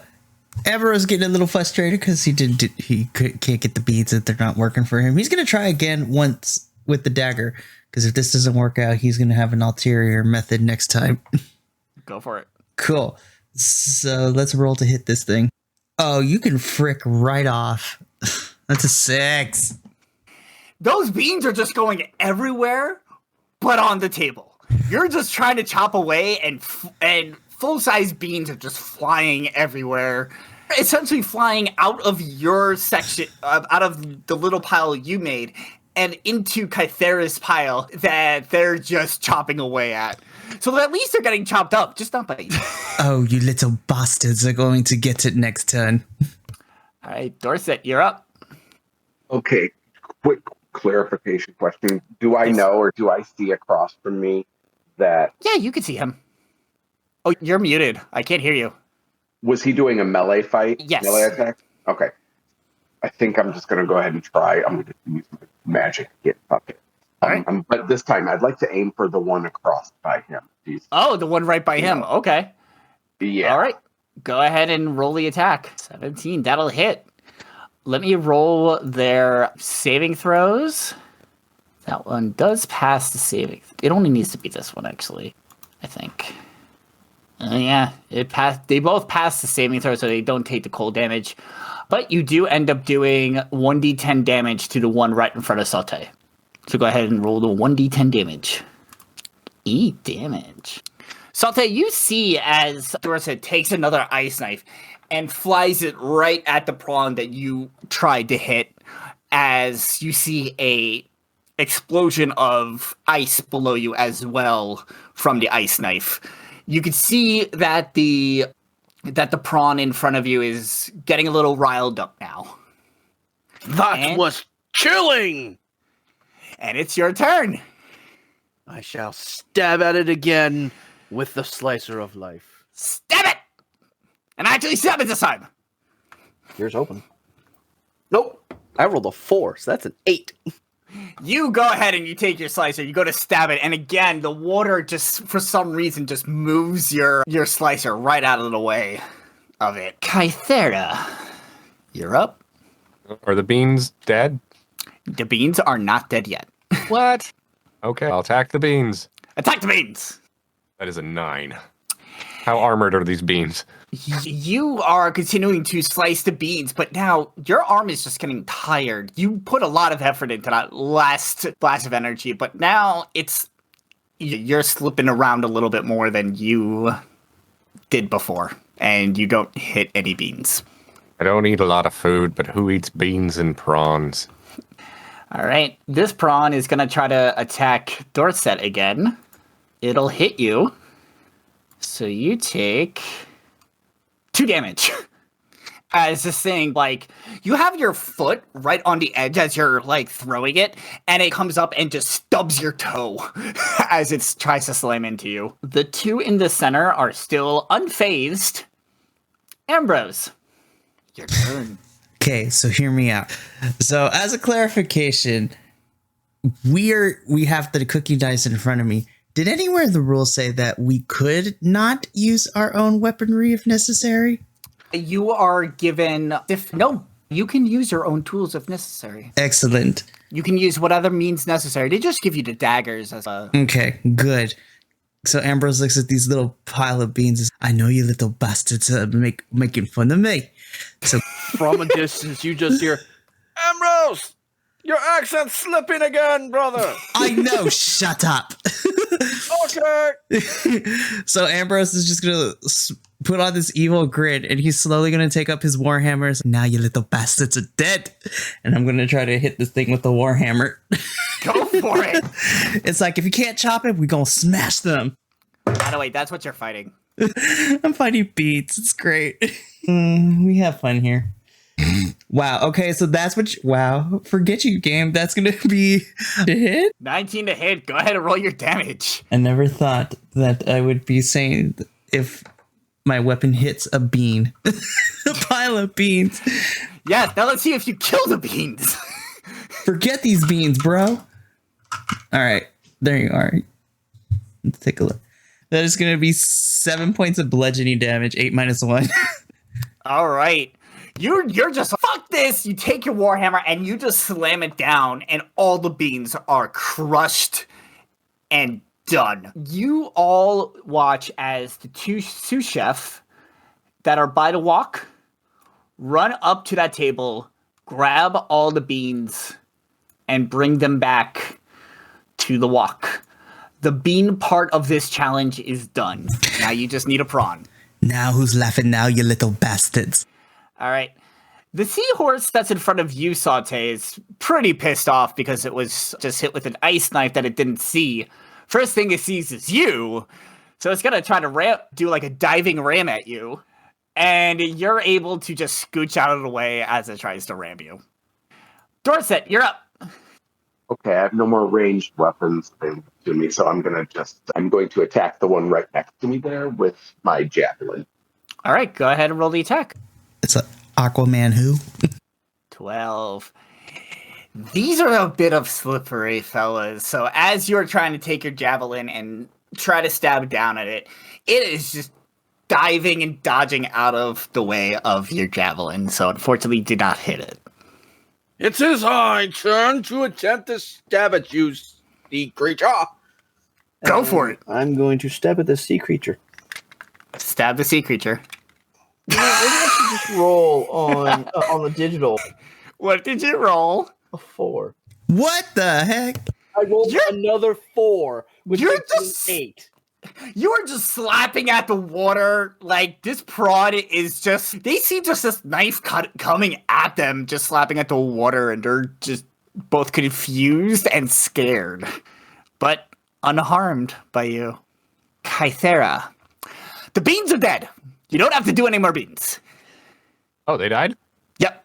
Ambrose getting a little frustrated because can't get the beads that they're not working for him. He's gonna try again once with the dagger, because if this doesn't work out, he's gonna have an ulterior method next time. Go for it. Cool. So let's roll to hit this thing. Oh, you can frick right off. That's a 6. Those beans are just going everywhere, but on the table. You're just trying to chop away, and full-size beans are just flying everywhere. Essentially flying out of your section, out of the little pile you made, and into Kythera's pile that they're just chopping away at. So at least they're getting chopped up, just not by you. Oh, you little bastards are going to get it next turn. All right, Dorset, you're up. Okay, quick clarification question. Do I know or do I see across from me that... Yeah, you can see him. Oh, you're muted. I can't hear you. Was he doing a melee fight? Yes. Melee attack? Okay. I think I'm just going to go ahead and try. I'm going to use my magic to get up there. All right. But this time, I'd like to aim for the one across by him. Oh, the one right by him. Okay. Yeah. All right. Go ahead and roll the attack. 17. That'll hit. Let me roll their saving throws. That one does pass the saving. It only needs to be this one, actually, I think. Yeah, it passed. They both pass the saving throw, so they don't take the cold damage. But you do end up doing 1d10 damage to the one right in front of Sauté. So go ahead and roll the 1d10 damage. Damage. Sauté, you see as Dorset takes another ice knife and flies it right at the prawn that you tried to hit, as you see a explosion of ice below you as well from the ice knife. You can see that the prawn in front of you is getting a little riled up now. That was chilling! And it's your turn. I shall stab at it again with the slicer of life. Stab it! And actually stab it this time. Here's open. Nope. I rolled a 4, so that's an 8. You go ahead and you take your slicer, you go to stab it, and again, the water just, for some reason, just moves your slicer right out of the way of it. Kythera, you're up. Are the beans dead? The beans are not dead yet. What? Okay, I'll attack the beans. Attack the beans! That is a 9. How armored are these beans? You are continuing to slice the beans, but now your arm is just getting tired. You put a lot of effort into that last blast of energy, but now you're slipping around a little bit more than you did before, and you don't hit any beans. I don't eat a lot of food, but who eats beans and prawns? All right, this prawn is going to try to attack Dorset again. It'll hit you. So you take 2 damage. As this thing, you have your foot right on the edge as you're, throwing it, and it comes up and just stubs your toe as it tries to slam into you. The 2 in the center are still unfazed. Ambrose, your turn. Okay, so hear me out. So as a clarification, we have the cookie dice in front of me. Did anywhere in the rules say that we could not use our own weaponry if necessary? You are given... No, you can use your own tools if necessary. Excellent. You can use whatever means necessary. They just give you the daggers as a... Okay, good. So Ambrose looks at these little pile of beans. I know you little bastards are making fun of me. So From a distance, you just hear, Ambrose! Your accent's slipping again, brother! I know, shut up. Okay! So Ambrose is just going to put on this evil grin, and he's slowly going to take up his warhammers. Now you little bastards are dead. And I'm going to try to hit this thing with the warhammer. Go for it! It's like, if you can't chop it, we're going to smash them. By the way, that's what you're fighting. I'm fighting beats. It's great. We have fun here. Wow. Okay, so that's what... wow. Forget you, game. That's going to be a hit? 19 to hit. Go ahead and roll your damage. I never thought that I would be saying if my weapon hits a bean. A pile of beans. Yeah, now let's see if you kill the beans. Forget these beans, bro. All right, there you are. Let's take a look. That is going to be 7 points of bludgeoning damage, 8 minus 1. All right. You're just fuck this. You take your warhammer and you just slam it down, and all the beans are crushed and done. You all watch as the two sous chefs that are by the wok run up to that table, grab all the beans, and bring them back to the wok. The bean part of this challenge is done. Now you just need a prawn. Now who's laughing now, you little bastards? All right. The seahorse that's in front of you, Sauté, is pretty pissed off because it was just hit with an ice knife that it didn't see. First thing it sees is you. So it's going to try to do like a diving ram at you. And you're able to just scooch out of the way as it tries to ram you. Dorset, you're up. Okay, I have no more ranged weapons to me, so I'm going to attack the one right next to me there with my javelin. All right, go ahead and roll the attack. It's an Aquaman who? 12. These are a bit of slippery, fellas. So as you're trying to take your javelin and try to stab down at it, it is just diving and dodging out of the way of your javelin. So unfortunately did not hit it. It is my turn to attempt to stab at you, sea creature. Go for it. I'm going to stab at the sea creature. Stab the sea creature. Maybe I should just roll on the digital. What did you roll? A 4. What the heck? I rolled another 4, which You're makes just- an 8. You are just slapping at the water. Like, this prod is just... They see just this knife coming at them, just slapping at the water, and they're just both confused and scared. But unharmed by you. Kythera. The beans are dead. You don't have to do any more beans. Oh, they died? Yep.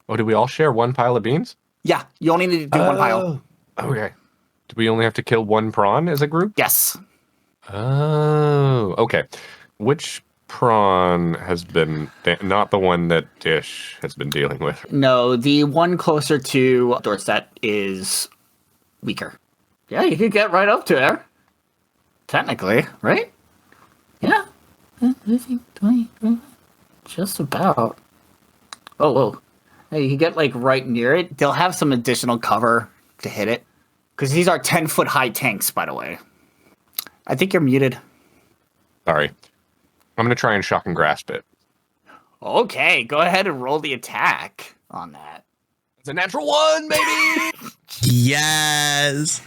Oh, did we all share one pile of beans? Yeah, you only need to do one pile. Okay. Do we only have to kill one prawn as a group? Yes. Oh, okay. Which prawn has been... not the one that Dish has been dealing with? No, the one closer to Dorset is weaker. Yeah, you could get right up to there. Technically, right? Yeah. 15, 20, just about. Oh, whoa. Hey, you can get, like, right near it. They'll have some additional cover to hit it. Because these are 10-foot high tanks, by the way. I think you're muted. Sorry. I'm going to try and shock and grasp it. Okay, go ahead and roll the attack on that. It's a natural 1, baby! Yes.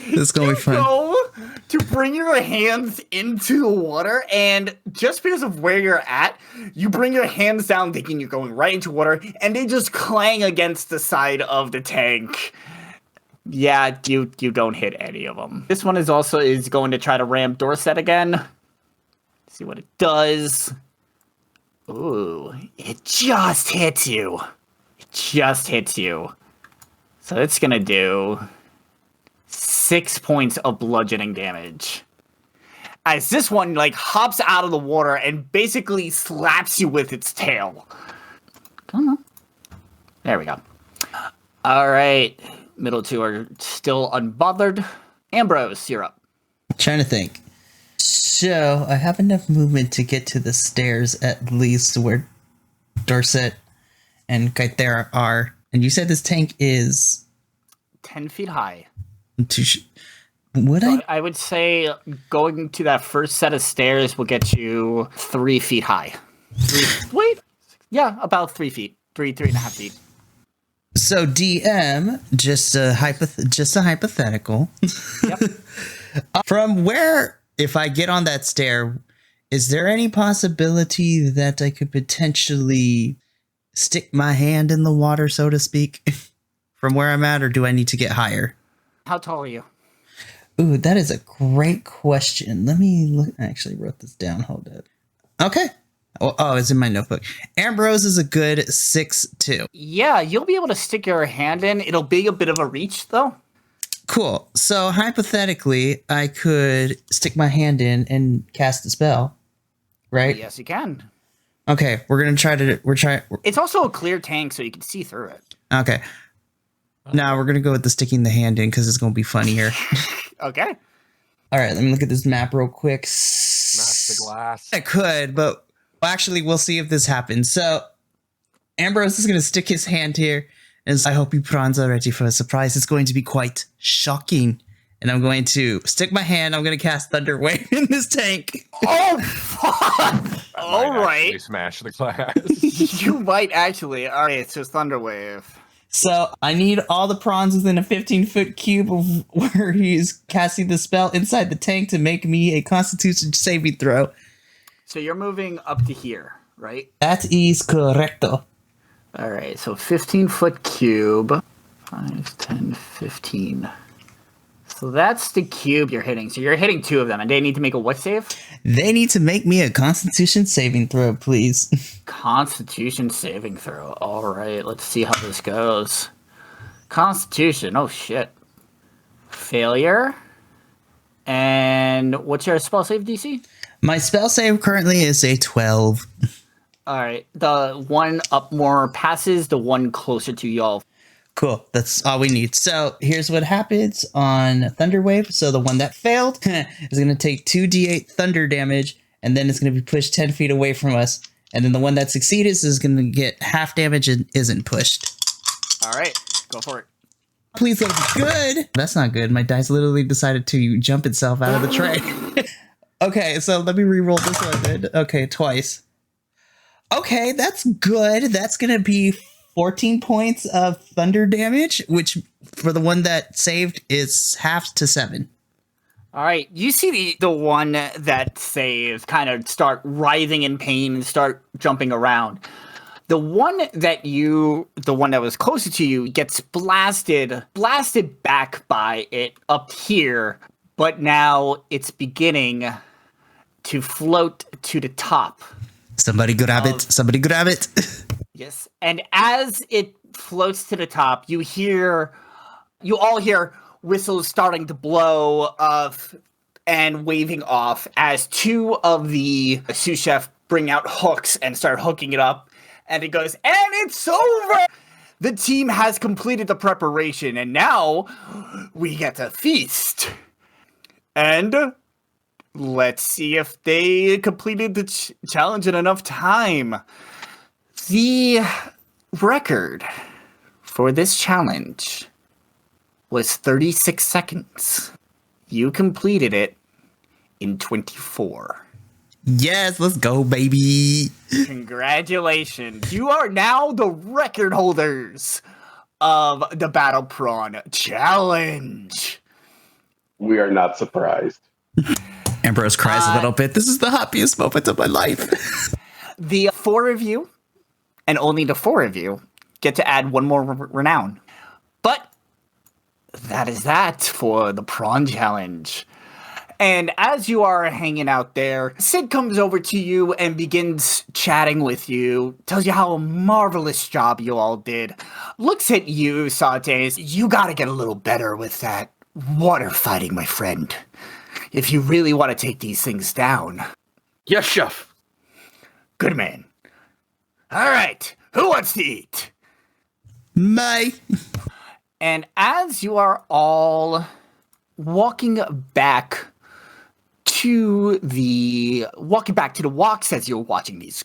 This is going to be fun. Go to bring your hands into the water, and just because of where you're at, you bring your hands down thinking you're going right into water, and they just clang against the side of the tank. Yeah, you don't hit any of them. This one is going to try to ram Dorset again. See what it does. Ooh, it just hits you. It just hits you. So it's gonna do 6 points of bludgeoning damage. As this one, like, hops out of the water and basically slaps you with its tail. Come on. There we go. All right. Middle two are still unbothered. Ambrose, you're up. Trying to think. So I have enough movement to get to the stairs at least where Dorset and Kythera are. And you said this tank is 10 feet high. I would say going to that first set of stairs will get you 3 feet high. About 3 feet. 3.5 feet. So DM, just a hypothetical. Yep. From where, if I get on that stair, is there any possibility that I could potentially stick my hand in the water, so to speak, from where I'm at, or do I need to get higher? How tall are you? Ooh, that is a great question. Let me look. I actually wrote this down. Hold it. Okay. Oh, it's in my notebook. Ambrose is a good 6'2". Yeah, you'll be able to stick your hand in. It'll be a bit of a reach, though. Cool. So hypothetically, I could stick my hand in and cast a spell, right? Yes, you can. Okay, It's also a clear tank, so you can see through it. Okay. Now we're gonna go with the sticking the hand in because it's gonna be funnier. Okay. All right, let me look at this map real quick. Smash the glass. I could, but actually, we'll see if this happens. So, Ambrose is gonna stick his hand here, and I hope you prawns are ready for a surprise. It's going to be quite shocking. And I'm going to stick my hand. I'm going to cast Thunder Wave in this tank. Oh, fuck! All right. Smash the glass. You might actually. All right, so Thunder Wave. So I need all the prawns within a 15-foot cube of where he's casting the spell inside the tank to make me a Constitution saving throw. So you're moving up to here, right? That is correcto. All right, so 15-foot cube. 5, 10, 15. So that's the cube you're hitting. So you're hitting 2 of them, and they need to make a what save? They need to make me a Constitution saving throw, please. Constitution saving throw. All right, let's see how this goes. Constitution. Oh, shit. Failure. And what's your spell save DC? My spell save currently is a 12. All right, the one up more passes, the one closer to y'all. Cool. That's all we need. So here's what happens on Thunder Wave. So the one that failed is going to take 2d8 thunder damage, and then it's going to be pushed 10 feet away from us. And then the one that succeeded is going to get half damage and isn't pushed. All right, go for it. Please look good. That's not good. My dice literally decided to jump itself out of the tray. Okay, so let me re-roll this one then. Okay, twice. Okay, that's good. That's going to be 14 points of thunder damage, which for the one that saved is half to 7. All right, you see the one that saves kind of start writhing in pain and start jumping around. The one that was closer to you gets blasted back by it up here, but now it's beginning to float to the top. Somebody grab it. Somebody grab it. Yes, and as it floats to the top, you all hear whistles starting to blow and waving off as 2 of the sous chef bring out hooks and start hooking it up, and it goes, and it's over! The team has completed the preparation, and now we get to feast. And let's see if they completed the challenge in enough time. The record for this challenge was 36 seconds. You completed it in 24. Yes, let's go, baby. Congratulations. You are now the record holders of the Battle Prawn Challenge. We are not surprised. Ambrose cries a little bit. This is the happiest moment of my life. The 4 of you, and only the 4 of you, get to add 1 more renown. But that is that for the Prawn Challenge. And as you are hanging out there, Sid comes over to you and begins chatting with you, tells you how a marvelous job you all did, looks at you, Sauté, you gotta get a little better with that water fighting, my friend, if you really want to take these things down. Yes, chef. Good man. All right, who wants to eat? My. And as you are all walking back to the walks as you're watching these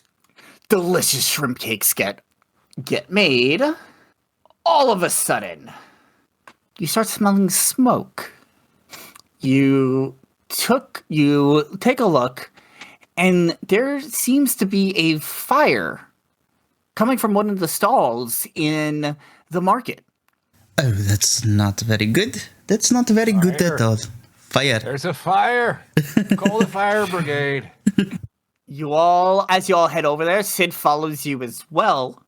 delicious shrimp cakes get made, all of a sudden, you start smelling smoke. You take a look, and there seems to be a fire coming from one of the stalls in the market. Oh, that's not very good. That's not very good at all. Fire. There's a fire. Call the fire brigade. As you all head over there, Sid follows you as well.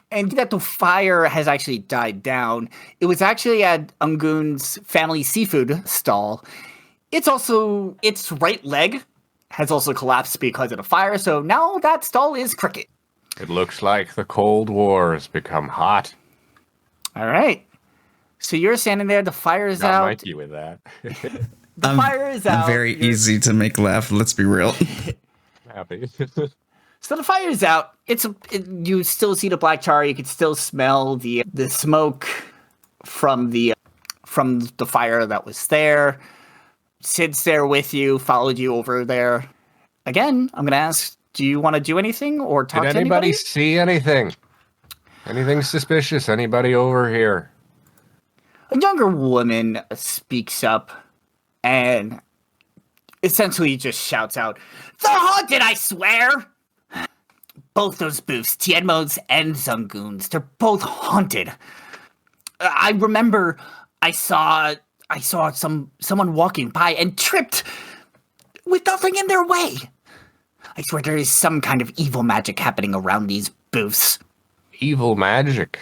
And that the fire has actually died down. It was actually at Ungun's family seafood stall. Its right leg has also collapsed because of the fire, so now that stall is cricket. It looks like the Cold War has become hot. All right. So you're standing there, the fire is Not out. Mikey with that. The fire is out. I'm very easy to make laugh, let's be real. Happy. So the fire is out. You still see the black char. You can still smell the smoke from the fire that was there. Sid's there with you, followed you over there. Again, I'm going to ask, do you want to do anything or talk to anybody? Did anybody see anything? Anything suspicious? Anybody over here? A younger woman speaks up and essentially just shouts out, "They're haunted, I swear!" Both those booths, Tienmo's and Zungoon's, they're both haunted. I remember I saw someone walking by and tripped with nothing in their way. I swear there is some kind of evil magic happening around these booths. Evil magic.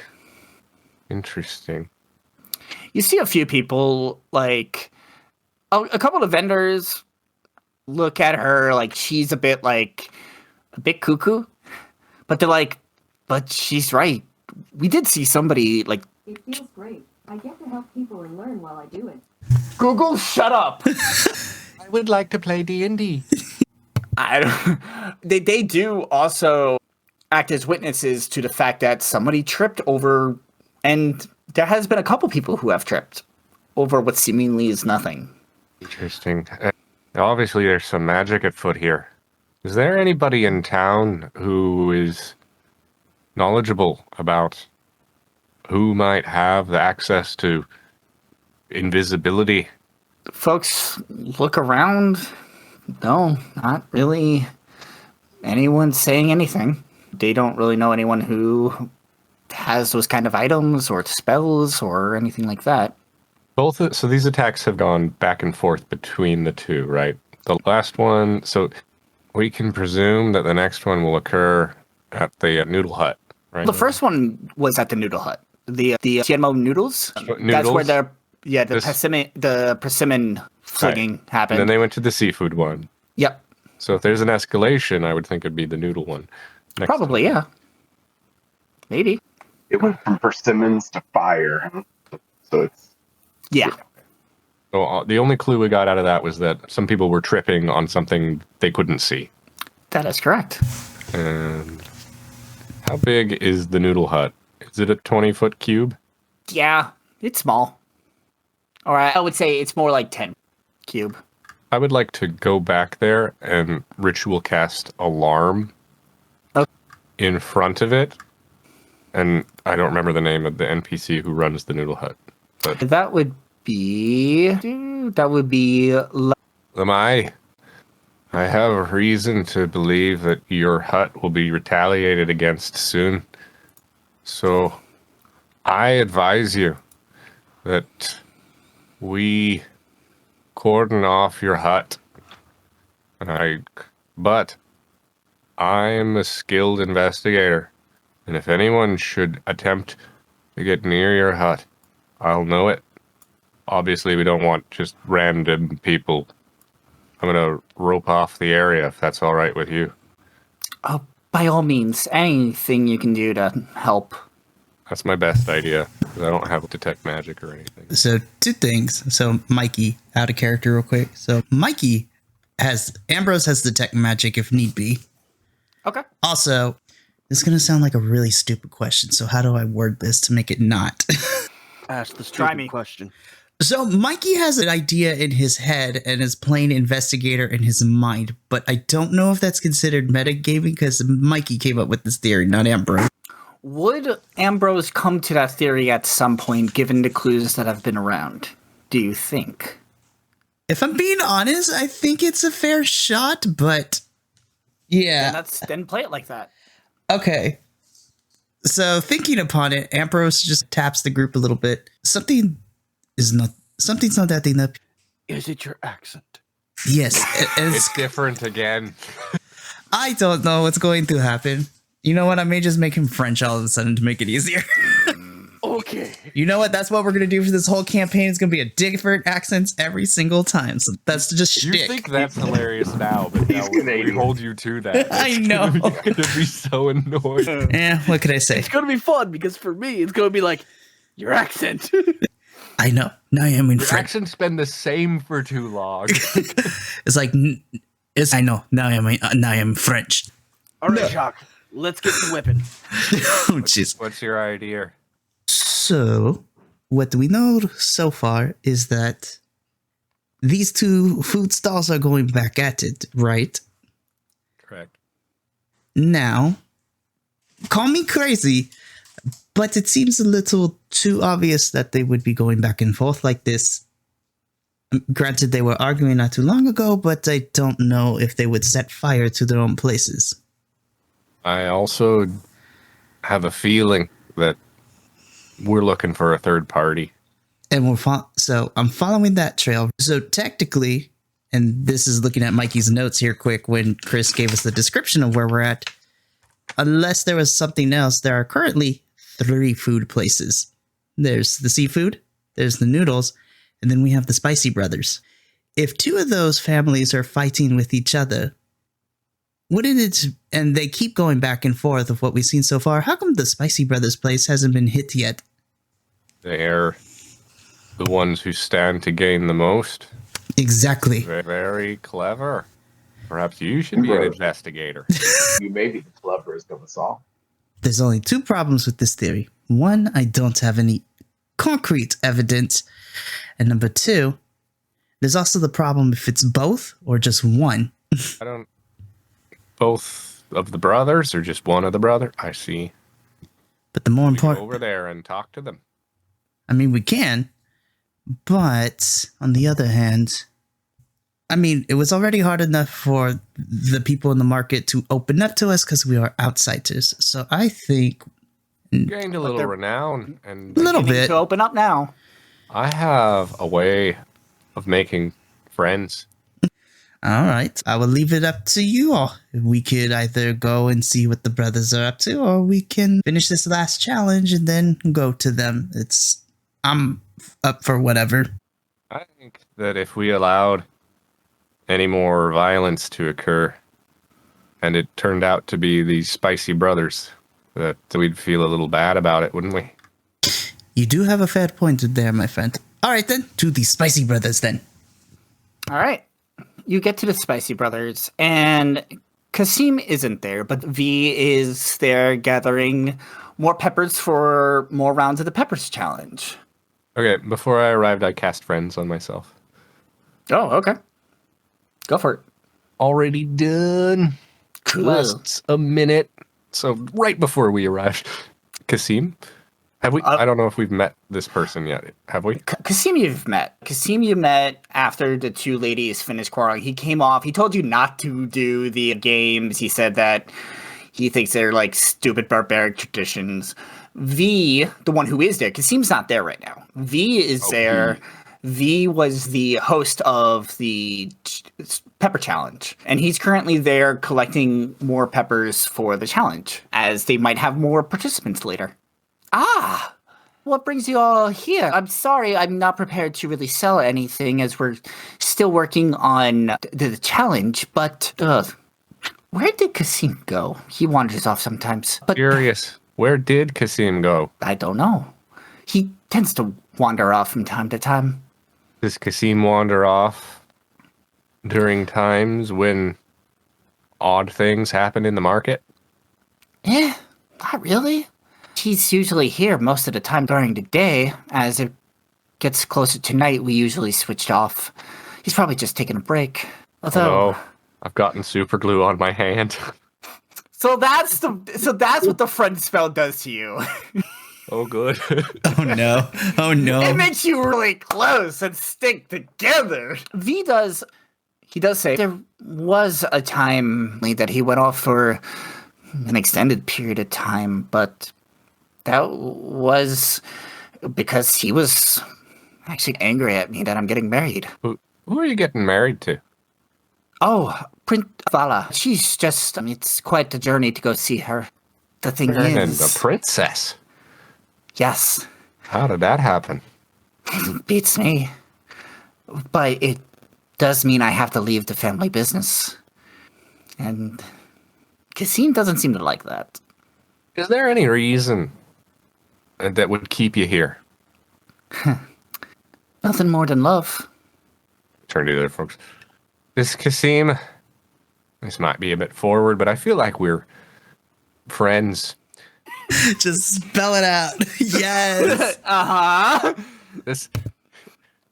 Interesting. You see a few people, like, a couple of vendors look at her like she's a bit cuckoo. But they're like, but she's right. We did see somebody, like... It feels great. I get to help people and learn while I do it. Google, shut up! I would like to play D&D. They do also act as witnesses to the fact that somebody tripped over, and there has been a couple people who have tripped over what seemingly is nothing. Interesting. Obviously, there's some magic at foot here. Is there anybody in town who is knowledgeable about who might have the access to invisibility? Folks look around. No, not really anyone saying anything. They don't really know anyone who has those kind of items or spells or anything like that. So these attacks have gone back and forth between the two, right? The last one, so we can presume that the next one will occur at the Noodle Hut, right? The first one was at the Noodle Hut. The Tienmo noodles. That's where the persimmon flinging happened. And then they went to the seafood one. Yep. So if there's an escalation, I would think it'd be the noodle one. Probably, yeah. Maybe. It went from persimmons to fire. So it's... Yeah. So the only clue we got out of that was that some people were tripping on something they couldn't see. That is correct. And how big is the Noodle Hut? Is it a 20-foot cube? Yeah, it's small. Or I would say it's more like 10 cube. I would like to go back there and ritual cast alarm in front of it. And I don't remember the name of the NPC who runs the Noodle Hut. But that would be... Lamai, I have a reason to believe that your hut will be retaliated against soon. So I advise you that we cordon off your hut. But I am a skilled investigator, and if anyone should attempt to get near your hut, I'll know it. Obviously, we don't want just random people. I'm going to rope off the area if that's all right with you. Oh, by all means, anything you can do to help. That's my best idea, because I don't have detect magic or anything. So 2 things. So Mikey, out of character real quick. So Mikey Ambrose has detect magic if need be. Okay. Also, this is going to sound like a really stupid question. So how do I word this to make it not? Ask the Try stupid me. question. So Mikey has an idea in his head and is playing investigator in his mind, but I don't know if that's considered metagaming because Mikey came up with this theory, not Ambrose. Would Ambrose come to that theory at some point, given the clues that have been around? Do you think? If I'm being honest, I think it's a fair shot, but yeah. Then play it like that. Okay. So thinking upon it, Ambrose just taps the group a little bit. Something's not that thing up. Is it your accent? Yes. It's different again. I don't know what's going to happen. You know what? I may just make him French all of a sudden to make it easier. Okay. You know what? That's what we're going to do for this whole campaign. It's going to be a different accents every single time. So that's just You shtick. think that's hilarious now, but now we hold you to that. I know. You're going to be so annoyed. What could I say? It's going to be fun because for me, it's going to be like, your accent. I know. Now I am in Your French. accent's been the same for too long. It's like, I know. Now I am French. All right, Jock. Let's get to whipping. Oh, jeez. What's your idea? So, what we know so far is that these two food stalls are going back at it, right? Correct. Now, call me crazy, but it seems a little too obvious that they would be going back and forth like this. Granted, they were arguing not too long ago, but I don't know if they would set fire to their own places. I also have a feeling that we're looking for a third party. And so I'm following that trail. So technically, and this is looking at Mikey's notes here quick when Chris gave us the description of where we're at, unless there was something else, there are currently 3 food places. There's the seafood, there's the noodles, and then we have the Spicy Brothers. If 2 of those families are fighting with each other, wouldn't it, and they keep going back and forth of what we've seen so far, how come the Spicy Brothers place hasn't been hit yet? They're the ones who stand to gain the most. Exactly. Very, very clever. Perhaps you should be an investigator. You may be the cleverest of us all. There's only 2 problems with this theory. 1, I don't have any concrete evidence. And number 2, there's also the problem if it's both or just one. I don't... Both of the brothers or just one of the brother? I see. But the more We go important... over there and talk to them. I mean, we can. But on the other hand... I mean, it was already hard enough for the people in the market to open up to us because we are outsiders. So I think... Gained a little renown. And A little Beginning bit. to open up now. I have a way of making friends. All right. I will leave it up to you all. We could either go and see what the brothers are up to, or we can finish this last challenge and then go to them. I'm up for whatever. I think that if we allowed any more violence to occur, and it turned out to be these Spicy Brothers, that we'd feel a little bad about it, wouldn't we? You do have a fair point there, my friend. All right, then. To the Spicy Brothers, then. All right. You get to the Spicy Brothers, and Kasim isn't there, but V is there gathering more peppers for more rounds of the Peppers Challenge. Okay, before I arrived, I cast Friends on myself. Oh, okay. Go for it. Already done. Cool. Lasts a minute. So right before we arrived. Kasim? Have we? I don't know if we've met this person yet. Have we? Kasim you've met. Kasim you met after the 2 ladies finished quarreling. He came off. He told you not to do the games. He said that he thinks they're like stupid barbaric traditions. V, the one who is there, Kasim's not there right now. V is there. V was the host of the Pepper Challenge, and he's currently there collecting more peppers for the challenge, as they might have more participants later. Ah! What brings you all here? I'm sorry, I'm not prepared to really sell anything, as we're still working on the challenge, but, where did Kasim go? He wanders off sometimes. But Curious. Where did Kasim go? I don't know. He tends to wander off from time to time. Does Kasim wander off during times when odd things happen in the market? Not really. He's usually here most of the time during the day. As it gets closer to night, we usually switch off. He's probably just taking a break. Although, Oh, I've gotten super glue on my hand. so that's what the friend spell does to you. Oh, good. Oh, no. Oh, no. It makes you really close and stick together. He does say there was a time that he went off for an extended period of time, but that was because he was actually angry at me that I'm getting married. Who are you getting married to? Oh, Prince Vala. She's just, it's quite a journey to go see her. The thing And is... a princess. Yes. How did that happen? Beats me. But it does mean I have to leave the family business. And Kasim doesn't seem to like that. Is there any reason that would keep you here? Nothing more than love. Turn to the other folks. Does Kasim This might be a bit forward, but I feel like we're friends. Just spell it out. Yes.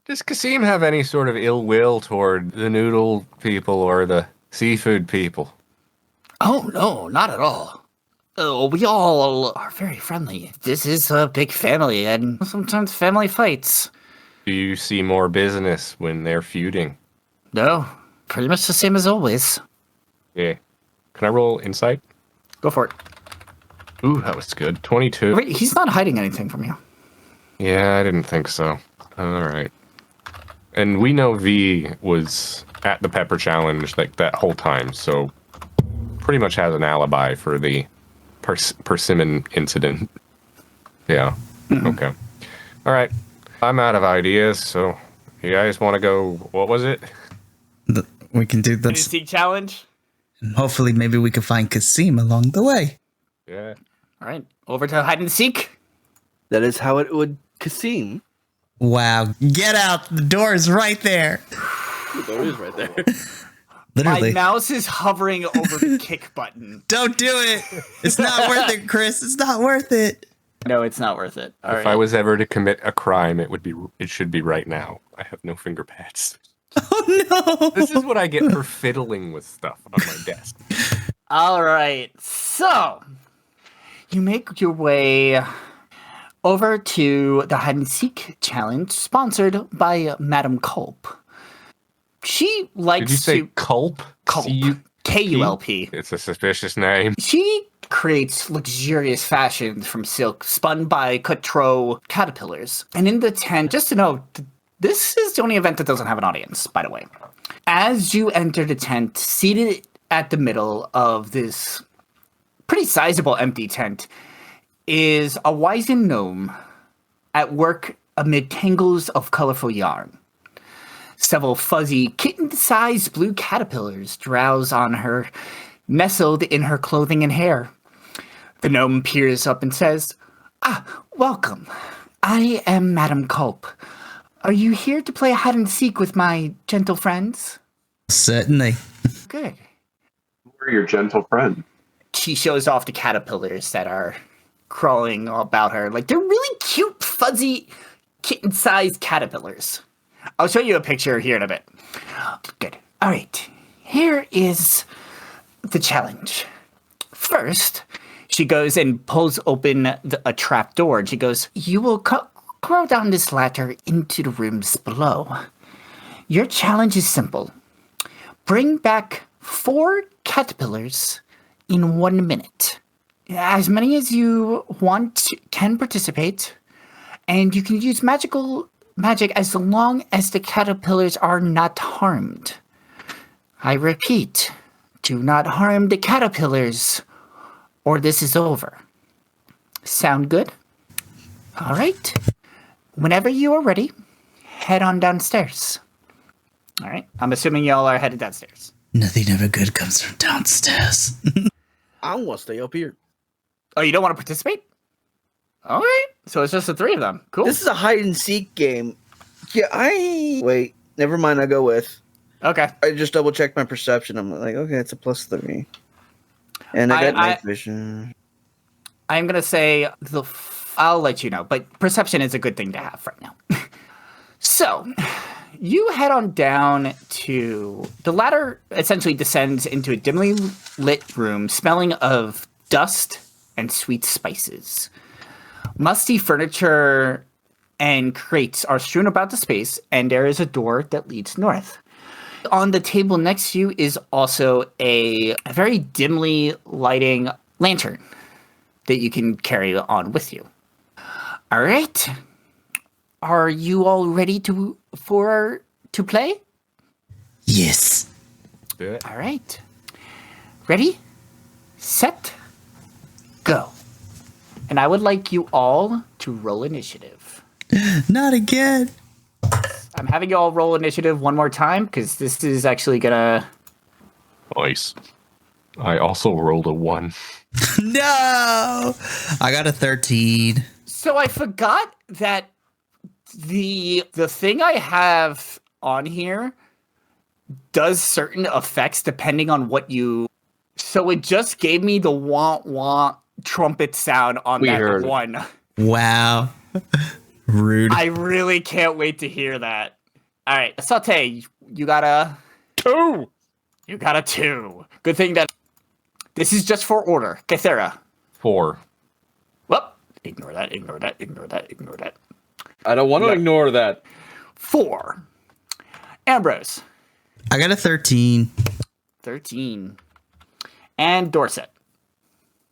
Does Kasim have any sort of ill will toward the noodle people or the seafood people? Oh, no, not at all. We all are very friendly. This is a big family, and sometimes family fights. Do you see more business when they're feuding? No, pretty much the same as always. Yeah. Can I roll insight? Go for it. Ooh, that was good. 22. Wait, he's not hiding anything from you. Yeah, I didn't think so. All right. And we know V was at the Pepper Challenge like that whole time, so pretty much has an alibi for the persimmon incident. Yeah. Okay. All right. I'm out of ideas, so you guys want to go? What was it? We can do Hide and this. seek challenge. And hopefully, maybe we can find Kasim along the way. Yeah. All right, over to hide and seek. That is how it would Kasim. Wow. Get out. The door is right there. The door is right there. Literally. My mouse is hovering over the kick button. Don't do it. It's not worth it, Chris. It's not worth it. No, it's not worth it. All If right. I was ever to commit a crime, it should be right now. I have no finger pads. Oh, no. This is what I get for fiddling with stuff on my desk. All right, so you make your way over to the hide and seek challenge sponsored by Madame Culp. She likes Did you say to Culp? Culp. C-U-P? K-U-L-P. It's a suspicious name. She creates luxurious fashions from silk spun by cutthroat caterpillars. And in the tent, just to know, this is the only event that doesn't have an audience, by the way. As you enter the tent, seated at the middle of this pretty sizable empty tent is a wizened gnome at work amid tangles of colorful yarn. Several fuzzy, kitten-sized blue caterpillars drowse on her, nestled in her clothing and hair. The gnome peers up and says, welcome. I am Madame Culp. Are you here to play hide and seek with my gentle friends? Certainly. Good. Who are your gentle friends? She shows off the caterpillars that are crawling about her. Like, they're really cute, fuzzy, kitten-sized caterpillars. I'll show you a picture here in a bit. Good. All right. Here is the challenge. First, she goes and pulls open a trap door. And she goes, you will crawl down this ladder into the rooms below. Your challenge is simple. Bring back 4 caterpillars in 1 minute. As many as you want can participate, and you can use magic as long as the caterpillars are not harmed. I repeat, do not harm the caterpillars, or this is over. Sound good? All right. Whenever you are ready, head on downstairs. All right. I'm assuming y'all are headed downstairs. Nothing ever good comes from downstairs. I want to stay up here. Oh, you don't want to participate? All right. So it's just the 3 of them. Cool. This is a hide and seek game. Yeah, wait. Never mind. I go with. Okay. I just double checked my perception. I'm like, okay, it's a +3, and I got night vision. I'm gonna say I'll let you know, but perception is a good thing to have right now. So, you head on down to the ladder. Essentially, descends into a dimly lit room, smelling of dust and sweet spices. Musty furniture and crates are strewn about the space, and there is a door that leads north. On the table next to you is also a very dimly lighting lantern that you can carry on with you. All right. Are you all ready to play? Yes. Do it. All right. Ready, set, go. And I would like you all to roll initiative. Not again. I'm having you all roll initiative one more time because this is actually gonna. Nice. I also rolled a 1. No. I got a 13. So I forgot that the thing I have on here does certain effects depending on what you. So it just gave me the wah trumpet sound on We that heard it. one. Wow. Rude. I really can't wait to hear that. All right, Sauté, you got a 2. You got a 2. Good thing that this is just for order. Kythera. 4. Whoop. Ignore that. I don't want to ignore that. 4. Ambrose. I got a 13. 13. And Dorset.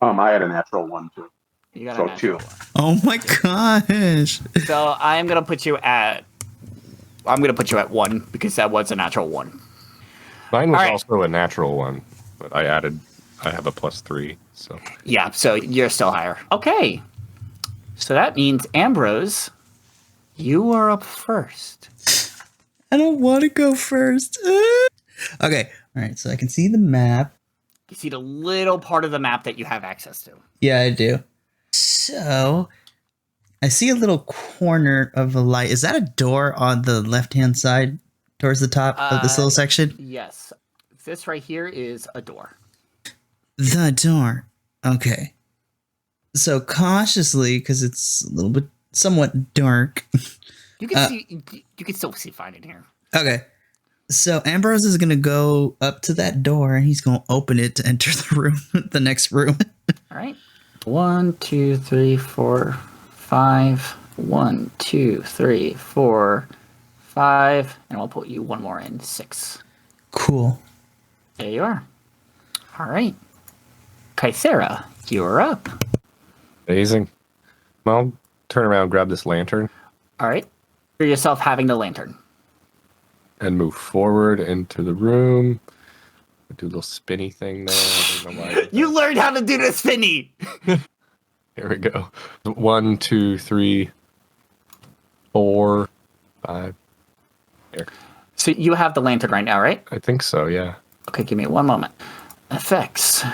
I had a natural 1 too. You got So a natural 2. 1. Oh my gosh. So I'm gonna put you at 1 because that was a natural 1. Mine was All right. also a natural 1, but I have a +3, so. Yeah, so you're still higher. Okay. So that means Ambrose, you are up first. I don't want to go first. Okay. All right. So I can see the map. You see the little part of the map that you have access to. Yeah, I do. So I see a little corner of a light. Is that a door on the left-hand side towards the top of this little section? Yes. This right here is a door. The door. Okay. So cautiously, because it's a little bit somewhat dark. You can see. You can still see fine in here. Okay. So Ambrose is gonna go up to that door and he's gonna open it to enter the room, the next room. All right. 1, 2, 3, 4, 5. 1, 2, 3, 4, 5, and I'll put you one more in 6. Cool. There you are. All right. Kythera, you're up. Amazing. I'll turn around, grab this lantern, All right. You're yourself having the lantern. and move forward into the room. Do a little spinny thing there. I don't know why. You learned how to do the spinny. Here we go. 1, 2, 3, 4, 5. Here. So you have the lantern right now, right? I think so, yeah. Okay, give me one moment. Effects.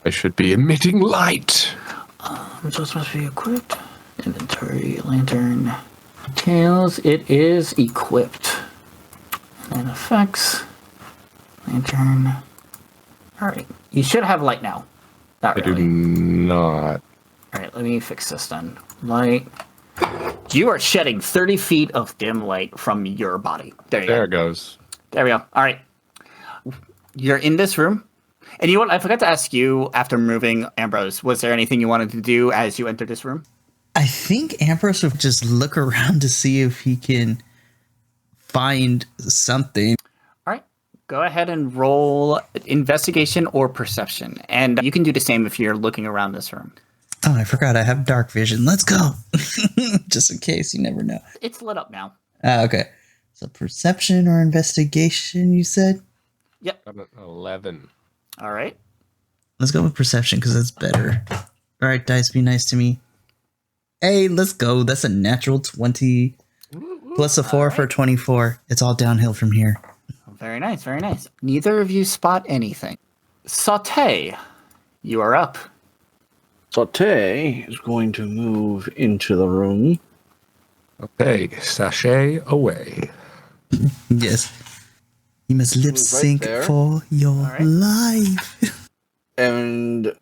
I should be emitting light. So it's supposed to be equipped. Inventory, lantern. Tails, it is equipped. And then effects. Lantern. Alright. You should have light now. Not I do really. not. Alright, let me fix this then. Light. You are shedding 30 feet of dim light from your body. There you There go. it goes. There we go. Alright. You're in this room. And you know what? I forgot to ask you after moving, Ambrose, was there anything you wanted to do as you entered this room? I think Ambrose would just look around to see if he can find something. All right. Go ahead and roll investigation or perception. And you can do the same if you're looking around this room. Oh, I forgot I have dark vision. Let's go. Just in case, you never know. It's lit up now. Okay. So perception or investigation, you said? Yep. I'm at 11. All right. Let's go with perception because that's better. All right, dice, be nice to me. Hey, let's go. That's a natural 20 plus a 4 for 24. It's all downhill from here. Very nice. Very nice. Neither of you spot anything. Sauté, you are up. Sauté is going to move into the room. Okay, sachet away. Yes. You must lip sync there. for your right. life. And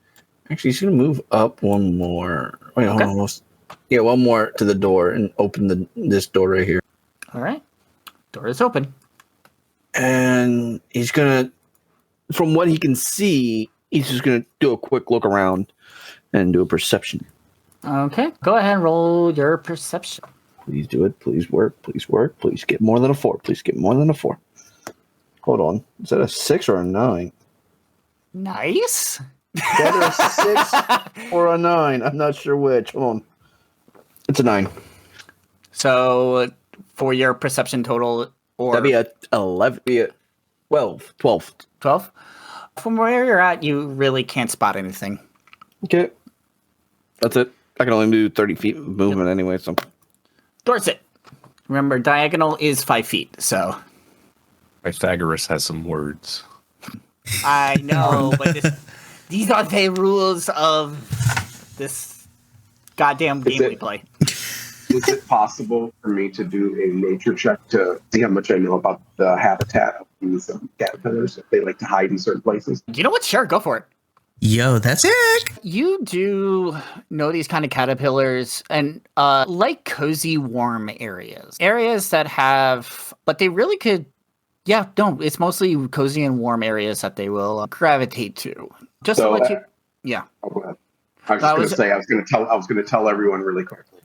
actually, he's going to move up one more. Wait, hold Okay. on. Yeah, one more to the door and open this door right here. All right. Door is open. And he's going to, from what he can see, he's just going to do a quick look around and do a perception. Okay. Go ahead and roll your perception. Please do it. Please work. Please work. Please get more than a 4. Please get more than a 4. Hold on. Is that a 6 or a 9? Nice. Either a 6 or a 9. I'm not sure which. Hold on. It's a 9. So for your perception total, or That'd be a 11. Be a 12. 12? From where you're at, you really can't spot anything. Okay. That's it. I can only do 30 feet of movement anyway, so. Dorset. Remember, diagonal is 5 feet, so. Pythagoras has some words. I know, but these are the rules of this goddamn game we play. Is it possible for me to do a nature check to see how much I know about the habitat of these caterpillars if they like to hide in certain places? You know what? Sure, go for it. Yo, that's it. You do know these kind of caterpillars and like cozy, warm areas. Areas that have, but they really could, yeah, no, it's mostly cozy and warm areas that they will gravitate to. Just So, to let you, yeah. Oh, go ahead. I was just going to say I was going to tell everyone really quickly.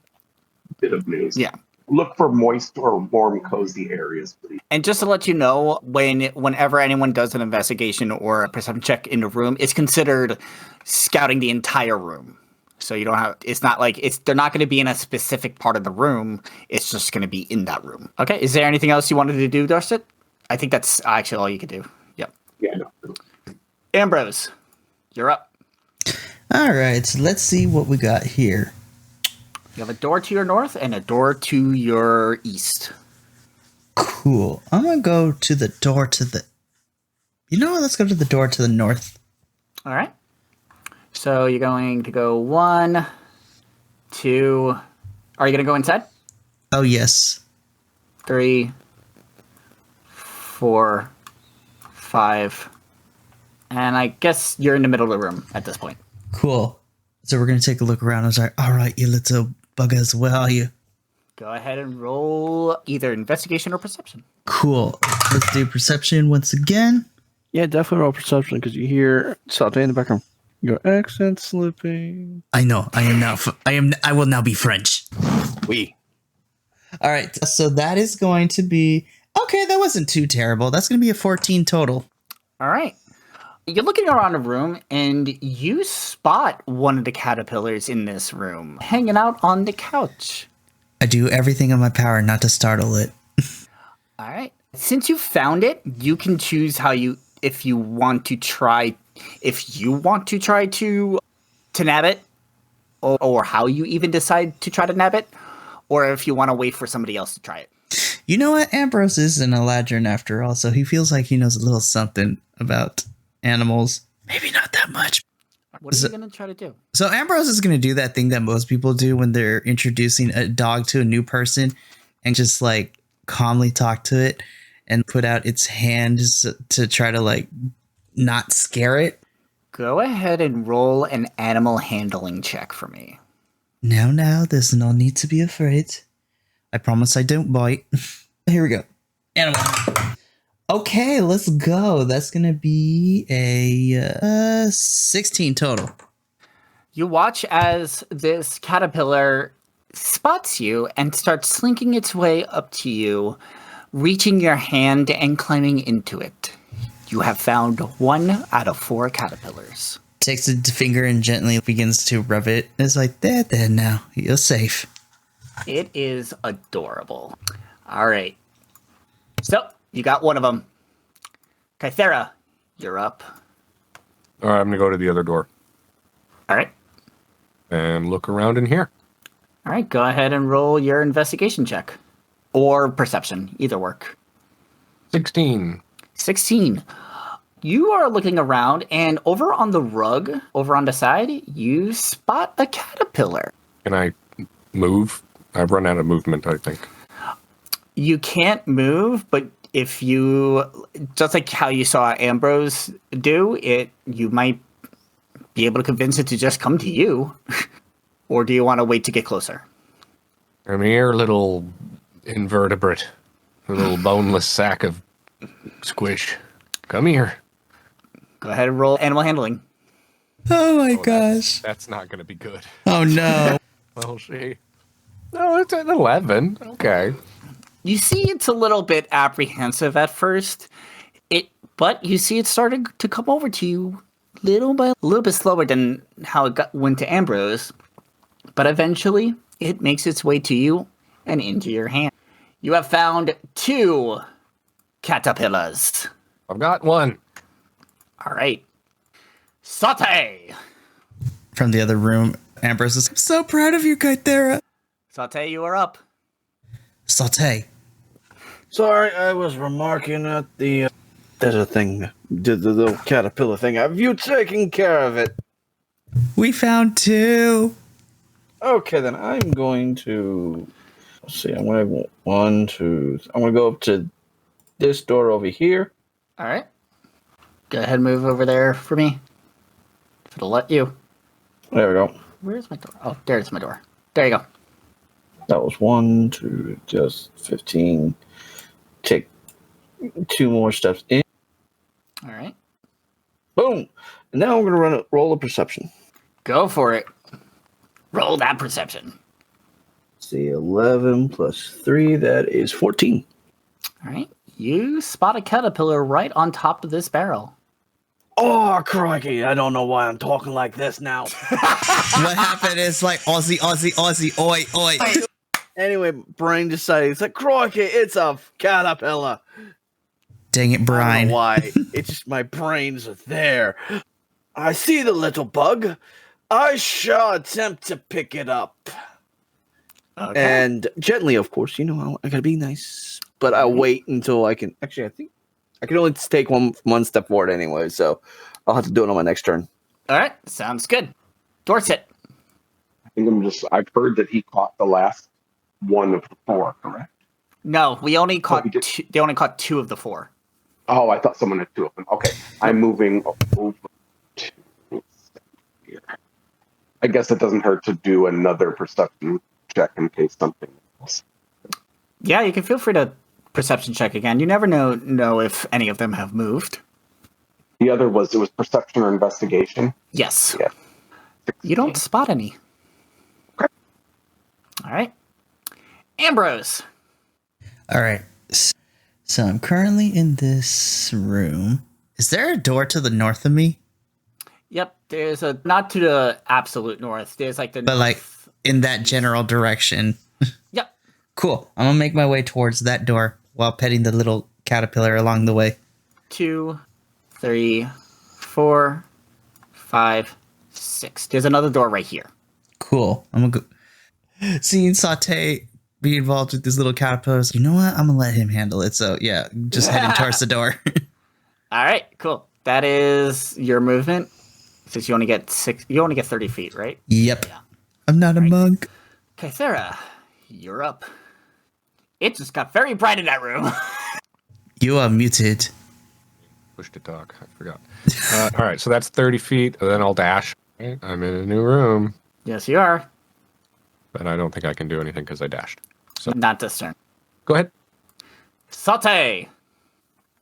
Bit of news. Yeah. Look for moist or warm, cozy areas, please. And just to let you know, whenever anyone does an investigation or a perception check in a room, it's considered scouting the entire room. So you don't have, it's not like they're not going to be in a specific part of the room. It's just going to be in that room. Okay. Is there anything else you wanted to do, Dorset? I think that's actually all you could do. Yep. Yeah, no. Ambrose, you're up. All right, so let's see what we got here. You have a door to your north and a door to your east. Cool. I'm gonna go to the door to the. You know what? Let's go to the door to the north. All right. So you're going to go 1, 2. Are you going to go inside? Oh yes. 3, 4, 5. And I guess you're in the middle of the room at this point. Cool. So we're gonna take a look around. I was like, all right, you little buggers, where are you? Go ahead and roll either investigation or perception. Cool. Let's do perception once again. Yeah, definitely roll perception because you hear Sauté in the background. Your accent slipping. I know. I am now. I will now be French. Oui. All right. So that is going to be okay. That wasn't too terrible. That's going to be a 14 total. All right. You're looking around the room and you spot one of the caterpillars in this room hanging out on the couch. I do everything in my power not to startle it. All right. Since you found it, you can choose if you want to try to nab it, or how you even decide to try to nab it, or if you want to wait for somebody else to try it. You know what? Ambrose is an Eladrin after all, so he feels like he knows a little something about animals. Maybe not that much. What are you going to try to do? So Ambrose is going to do that thing that most people do when they're introducing a dog to a new person and just like calmly talk to it and put out its hands to try to like not scare it. Go ahead and roll an animal handling check for me. Now, there's no need to be afraid. I promise I don't bite. Here we go. Animal. Okay, let's go. That's going to be a 16 total. You watch as this caterpillar spots you and starts slinking its way up to you, reaching your hand and climbing into it. You have found 1 out of 4 caterpillars. Takes a finger and gently begins to rub it. It's like, there now. You're safe. It is adorable. All right. So, you got one of them. Kythera, you're up. All right, I'm going to go to the other door All right. and look around in here. All right, go ahead and roll your investigation check. Or perception, either work. 16. 16. You are looking around, and over on the rug, over on the side, you spot a caterpillar. Can I move? I've run out of movement, I think. You can't move, but if you, just like how you saw Ambrose do it, you might be able to convince it to just come to you. Or do you want to wait to get closer? Come here, little invertebrate. A little boneless sack of squish. Come here. Go ahead and roll animal handling. Oh my gosh. That's not going to be good. Oh no. Well, see. No, it's an 11. Okay. You see it's a little bit apprehensive at first, but you see it started to come over to you a little bit slower than how it went to Ambrose. But eventually, it makes its way to you and into your hand. You have found 2 caterpillars. I've got one. All right. Sauté! From the other room, Ambrose is, I'm so proud of you, Kythera. Sauté, you are up. Sauté. Sorry, I was remarking at the... there's a thing, the little caterpillar thing. Have you taken care of it? We found 2. Okay, then I'm going to... Let's see, I'm going to... 1, 2... I'm going to go up to this door over here. All right. Go ahead and move over there for me. If it'll let you. There we go. Where's my door? Oh, there's my door. There you go. That was 1, 2, just 15. Take 2 more steps in. All right. Boom. And now we're going to roll a perception. Go for it. Roll that perception. See, 11 plus 3, that is 14. All right. You spot a caterpillar right on top of this barrel. Oh, crikey. I don't know why I'm talking like this now. What happened is like Aussie, Aussie, Aussie, oi, oi. Anyway, brain decided, it's like, crikey, it's a caterpillar. Dang it, I don't Brian. know why. It's just my brains are there. I see the little bug. I shall attempt to pick it up. Okay. And gently, of course, you know, I gotta be nice. But I'll wait until I can. Actually, I think I can only take one step forward anyway, so I'll have to do it on my next turn. All right. Sounds good. Dorset. I think I've heard that he caught the last one of the 4, correct? No, we only caught we did- two, they only caught 2 of the 4. Oh, I thought someone had 2 of them. Okay, I'm moving over to here. I guess it doesn't hurt to do another perception check in case something else. Yeah, you can feel free to perception check again. You never know if any of them have moved. The other it was perception or investigation. Yes. Yeah. You don't spot any. Okay. All right. Ambrose. All right. So I'm currently in this room. Is there a door to the north of me? Yep, there's a not to the absolute north. There's like the But like north. in that general direction. Yep. Cool. I'm gonna make my way towards that door while petting the little caterpillar along the way. 2, 3, 4, 5, 6. There's another door right here. Cool. I'm gonna go. Seeing Sauté be involved with this little caterpillar, you know what? I'm gonna let him handle it. So yeah, just heading towards the door. All right, cool. That is your movement. Since you only get 30 feet, right? Yep. I'm not a monk. Kythera, you're up. It just got very bright in that room. You are muted. Push to talk. I forgot. All right, so that's 30 feet, and then I'll dash. Right, I'm in a new room, Yes, you are. but I don't think I can do anything because I dashed. So Not this turn. go ahead. Sauté.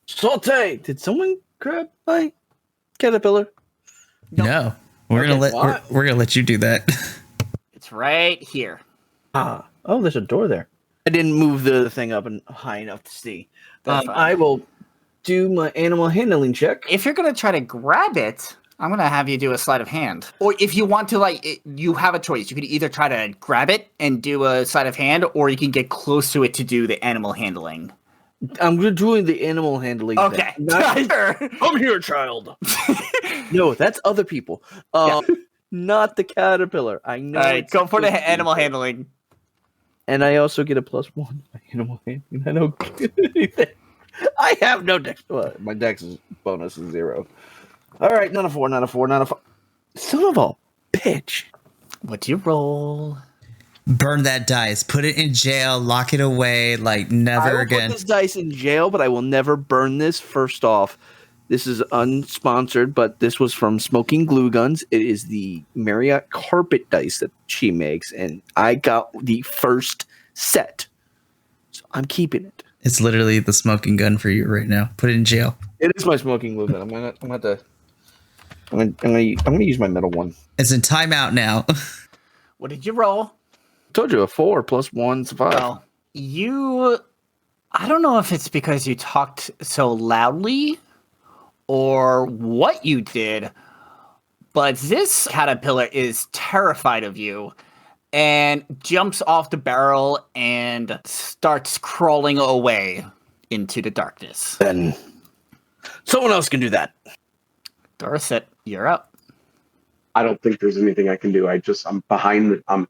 Sauté! Did someone grab my caterpillar? No. We're Okay, gonna let why? we're gonna let you do that. It's right here. Ah. Oh, there's a door there. I didn't move the thing up and high enough to see. That's fine. I will do my animal handling check. If you're gonna try to grab it, I'm gonna have you do a sleight of hand. Or if you want to, you have a choice. You can either try to grab it and do a sleight of hand, or you can get close to it to do the animal handling. I'm doing the animal handling. Okay. thing. Not- Sure. Come here, child. No, that's other people. Not the caterpillar. I know. All right, it's go for the supposed to be animal there. handling. And I also get a +1 by animal handling. I don't get anything. I have no dex. Well, my dex bonus is 0. All right, not a 4, not a 4, not a 5. Son of a bitch. What'd you roll? Burn that dice. Put it in jail. Lock it away. Like I never will again. put this dice in jail, but I will never burn this. First off, this is unsponsored, but this was from Smoking Glue Guns. It is the Marriott carpet dice that she makes, and I got the first set, so I'm keeping it. It's literally the smoking gun for you right now. Put it in jail. It is my Smoking Glue Gun. I'm gonna use my middle one. It's in timeout now. What did you roll? Told you a 4 + 1 is 5. Well, I don't know if it's because you talked so loudly or what you did, but this caterpillar is terrified of you and jumps off the barrel and starts crawling away into the darkness. Then someone else can do that. Dorset, you're up. I don't think there's anything I can do. I'm behind I'm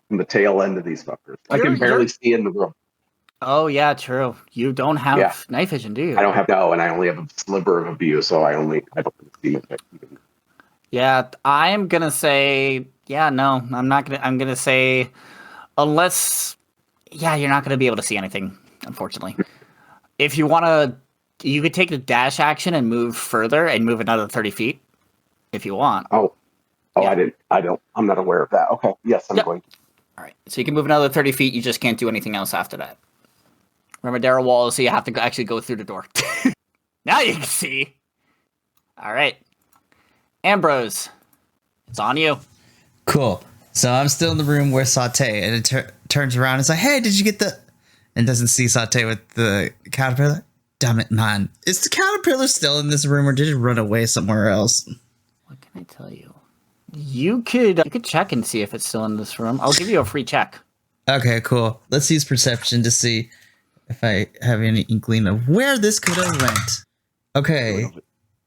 on the tail end of these fuckers. I can barely see in the room. Oh, yeah, true. You don't have Yeah. night vision, do you? I don't have and I only have a sliver of a view, so I don't see much. Yeah, I'm gonna say, no, I'm not gonna. I'm gonna say, unless, you're not gonna be able to see anything, unfortunately. If you want to You could take the dash action and move further and move another 30 feet if you want. Oh, Yeah. I'm not aware of that. Okay. Yes, I'm Yep. going. All right. So you can move another 30 feet. You just can't do anything else after that. Remember, there are walls, so you have to actually go through the door. Now you can see. All right. Ambrose, it's on you. Cool. So I'm still in the room where Sauté, and it turns around and it's like, hey, did you get the... And doesn't see Sauté with the caterpillar. Damn it, man. Is the caterpillar still in this room, or did it run away somewhere else? What can I tell you? You could check and see if it's still in this room. I'll give you a free check. Okay, cool. Let's use perception to see if I have any inkling of where this could have went. Okay.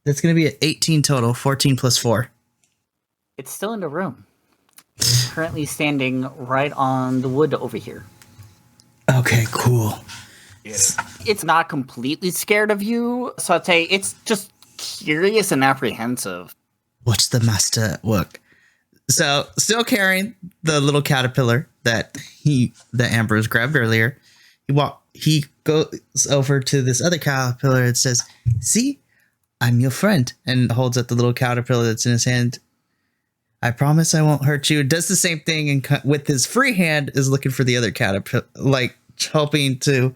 That's going to be an 18 total, 14 plus 4. It's still in the room. It's currently standing right on the wood over here. Okay, cool. It's not completely scared of you, Sauté. It's just curious and apprehensive. What's the master at work? So, still carrying the little caterpillar that Ambrose grabbed earlier. He goes over to this other caterpillar and says, "See, I'm your friend," and holds up the little caterpillar that's in his hand. "I promise I won't hurt you." Does the same thing, and with his free hand is looking for the other caterpillar, like hoping to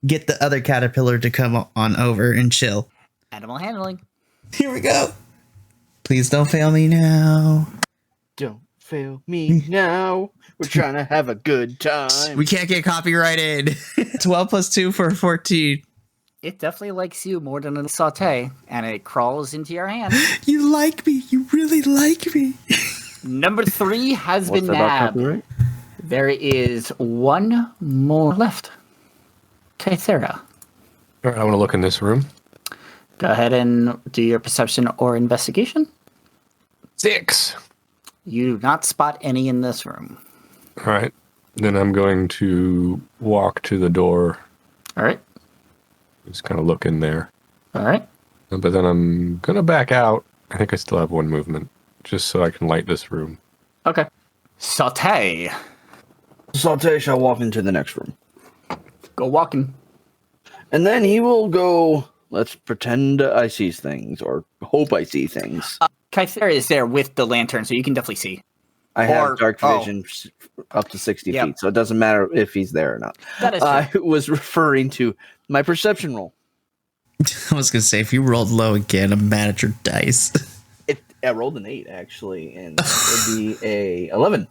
get the other caterpillar to come on over and chill. Animal handling. Here we go. Please don't fail me now. Don't fail me now. We're trying to have a good time. We can't get copyrighted. 12 plus 2 for 14. It definitely likes you more than a Sauté, and it crawls into your hand. You like me. You really like me. Number 3 has What's been that about nabbed. copyright? There is one more left. Kythera. All right, I want to look in this room. Go ahead and do your perception or investigation. 6. You do not spot any in this room. All right. Then I'm going to walk to the door. All right. Just kind of look in there. All right. But then I'm going to back out. I think I still have one movement, just so I can light this room. Okay. Sauté. Sauté shall walk into the next room. Go walking. And then he will go, let's pretend I see things, or hope I see things. Kythera is there with the lantern, so you can definitely see. I have dark vision up to 60 Yep. feet, so it doesn't matter if he's there or not. That is true. I was referring to my perception roll. I was going to say, if you rolled low again, I'm mad at your dice. I rolled an 8, actually, and it would be a 11.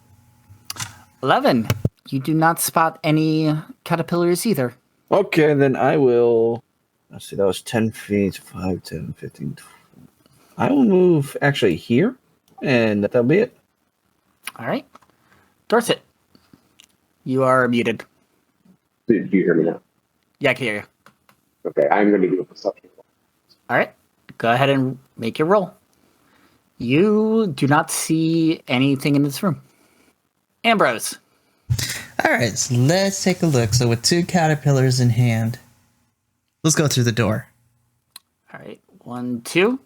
11. You do not spot any caterpillars either. Okay, then I will... Let's see, that was 10 feet, 5, 10, 15, 20. I will move, actually, here, and that'll be it. All right. Dorset. You are muted. Do you hear me now? Yeah, I can hear you. Okay, I'm going to do a perception roll. All right. Go ahead and make your roll. You do not see anything in this room. Ambrose. All right, so let's take a look. So with 2 caterpillars in hand, let's go through the door. All right. 1, 2.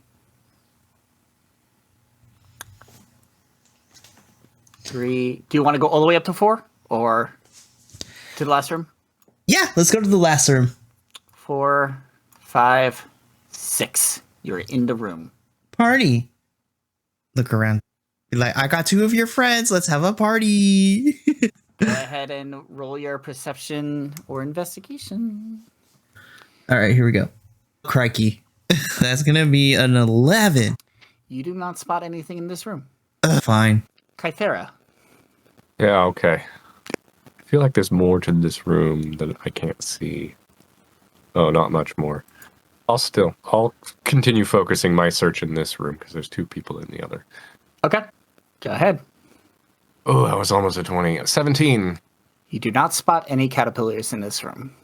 3. Do you want to go all the way up to 4 or to the last room? Yeah, let's go to the last room. 4, 5, 6. You're in the room. Party. Look around. Be like, I got 2 of your friends. Let's have a party. Go ahead and roll your perception or investigation. All right, here we go. Crikey. That's going to be an 11. You do not spot anything in this room. Fine. Kythera. Yeah, okay. I feel like there's more to this room that I can't see. Oh, not much more. I'll continue focusing my search in this room because there's 2 people in the other. Okay. Go ahead. Oh, that was almost a 20. 17. You do not spot any caterpillars in this room.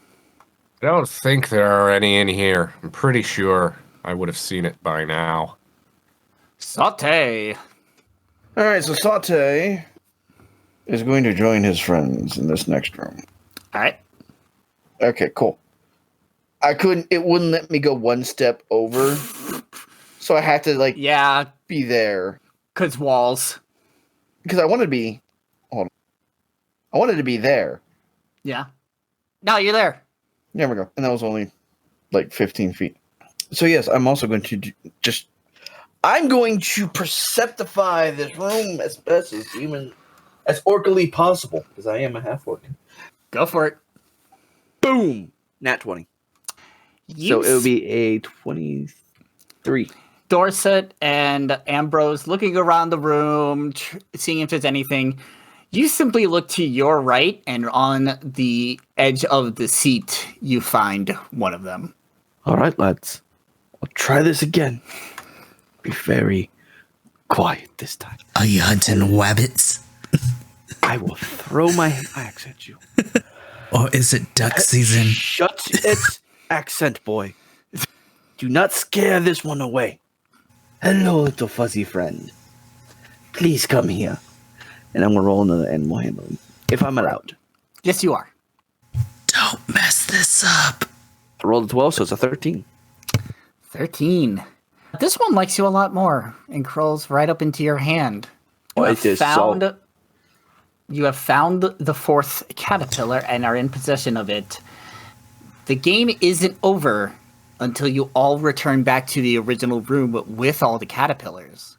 I don't think there are any in here. I'm pretty sure I would have seen it by now. Sauté. All right, so Sauté is going to join his friends in this next room. All right. Okay, cool. It wouldn't let me go one step over, so I had to, Yeah, be there. because walls. Because I wanted to be, I wanted to be there. Yeah. No, you're there. There we go. And that was only like 15 feet. So yes, I'm also going to I'm going to perceptify this room as best as orcally possible, because I am a half-orc. Go for it. Boom! Nat 20. So it would be a 23. Dorset and Ambrose looking around the room, seeing if there's anything. You simply look to your right, and on the edge of the seat, you find one of them. All right, lads. I'll try this again. Be very quiet this time. Are you hunting wabbits? I will throw my axe at you. Or is it duck season? Shut its accent, boy. Do not scare this one away. Hello, little fuzzy friend. Please come here. And I'm going to roll another animal handling, if I'm allowed. Yes, you are. Don't mess this up. I rolled a 12, so it's a 13. 13. This one likes you a lot more and crawls right up into your hand. You have found the fourth caterpillar and are in possession of it. The game isn't over until you all return back to the original room with all the caterpillars.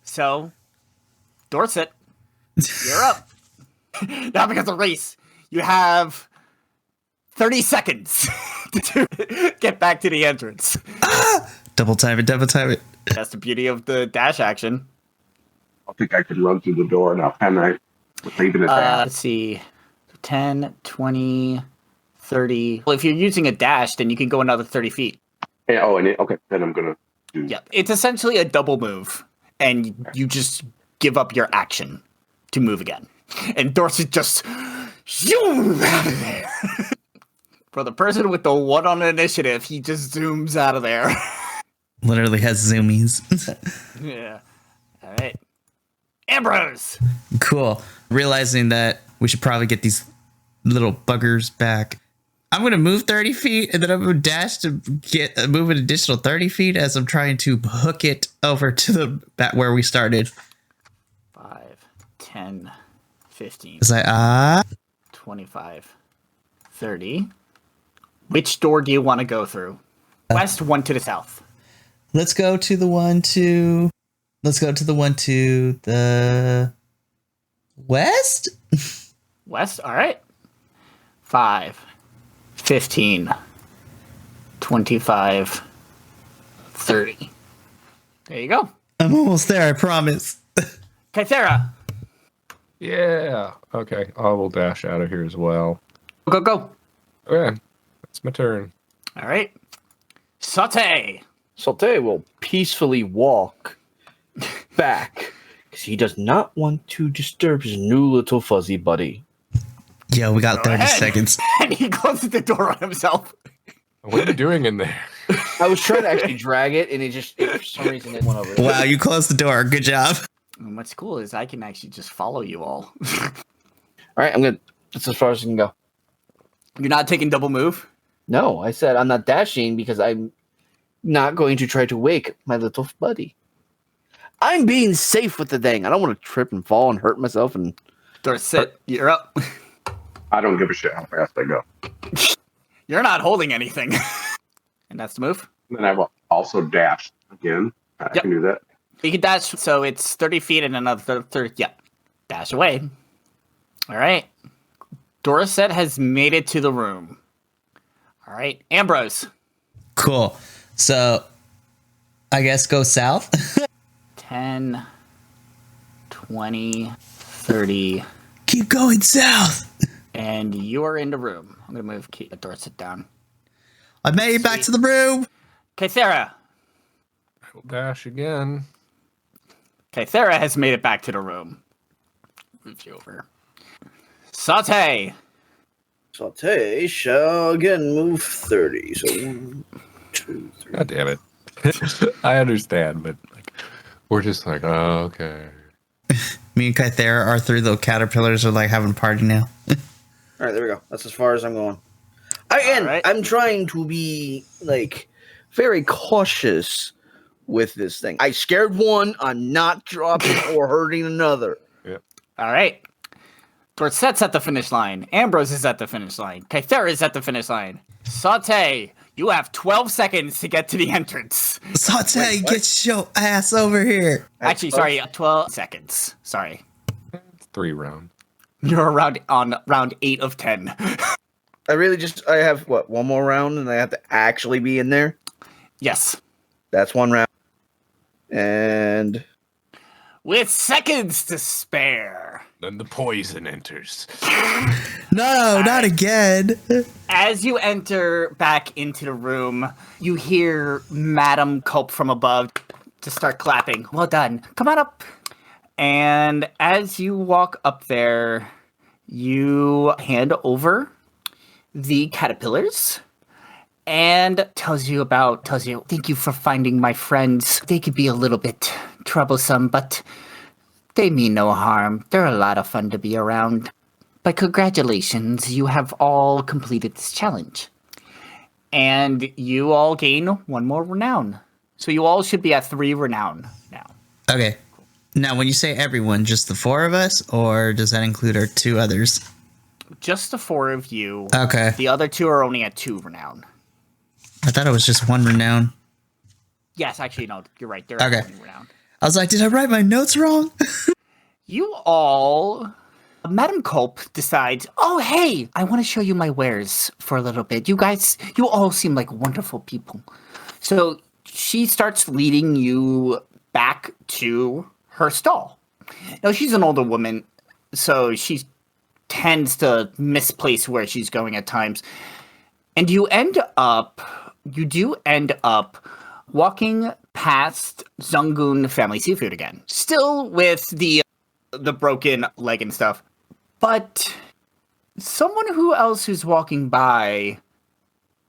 So, Dorset, you're up. Now becomes a race. You have 30 seconds to get back to the entrance. Double time it. That's the beauty of the dash action. I think I could run through the door now, can I? With leaving it there. Let's see. 10, 20, 30. Well, if you're using a dash, then you can go another 30 feet. Yeah, okay, then I'm going to do... Yeah, it's essentially a double move, and you just give up your action to move again. And Dorset just zoom out of there. For the person with the 1 on initiative, he just zooms out of there. Literally has zoomies. Yeah. All right. Ambrose! Cool. Realizing that we should probably get these little buggers back. I'm going to move 30 feet, and then I'm going to dash to move an additional 30 feet as I'm trying to hook it over to the back where we started. 5, 10, 15. It's like, 25, 30. Which door do you want to go through? West, one to the south. Let's go to the one to the west? West, all right. 5, 15, 25, 30. There you go. I'm almost there, I promise. Kythera, Yeah. Okay. I will dash out of here as well. go. Okay. It's my turn. All right. Sauté. Sauté will peacefully walk back, because he does not want to disturb his new little fuzzy buddy. Yeah, we got Go 30 ahead. seconds. And he closes the door on himself. What are you doing in there? I was trying to actually drag it, and for some reason it went over. Wow, you closed the door. Good job. And what's cool is I can actually just follow you all. All right, that's as far as I can go. You're not taking double move? No, I said I'm not dashing because I'm not going to try to wake my little buddy. I'm being safe with the thing. I don't want to trip and fall and hurt myself. And Dorset, you're up. I don't give a shit how fast I go. You're not holding anything. And that's the move. And then I will also dash again. I Yep. can do that. You can dash, so it's 30 feet and another 30. Yeah. Dash away. All right. Dorset has made it to the room. All right. Ambrose. Cool. So, I guess go south. 10, 20, 30. Keep going south. And you are in the room. I'm going to move Dorset down. I made it back to the room. Kythera. I will dash again. Kythera has made it back to the room. Move you over. Sauté. Sauté shall again move 30. So 1, 2, 3. God damn it. I understand, but we're just like, oh, okay. Me and Kythera, our 3 little caterpillars, are like having a party now. All right, there we go. That's as far as I'm going. right. I'm trying to be very cautious with this thing. I scared one. I'm not dropping or hurting another. All right. Dorset's at the finish line. Ambrose is at the finish line. Kythera is at the finish line. Sauté, you have 12 seconds to get to the entrance. Sauté, get your ass over here. Actually, sorry, 12 seconds. Sorry. 3 rounds. You're on round 8 of 10. I have, one more round and I have to actually be in there? Yes. That's 1 round. And... With seconds to spare. Then the poison enters. No, not again. As you enter back into the room, you hear Madam Cope from above to start clapping. Well done. Come on up. And as you walk up there, you hand over the caterpillars and tells you, thank you for finding my friends. They could be a little bit troublesome, but they mean no harm. They're a lot of fun to be around. But congratulations, you have all completed this challenge. And you all gain 1 more renown. So you all should be at 3 renown now. Okay. Now, when you say everyone, just the 4 of us, or does that include our 2 others? Just the 4 of you. Okay. The other 2 are only at 2 renown. I thought it was just 1 renown. Yes, actually, no, you're right. They're Okay. at 1 renown. I was like, did I write my notes wrong? You all... Madam Culp decides, oh, hey, I want to show you my wares for a little bit. You all seem like wonderful people. So she starts leading you back to her stall. Now, she's an older woman, so she tends to misplace where she's going at times. And you do end up walking past Zungun Family Seafood again. Still with the broken leg and stuff. But someone who's walking by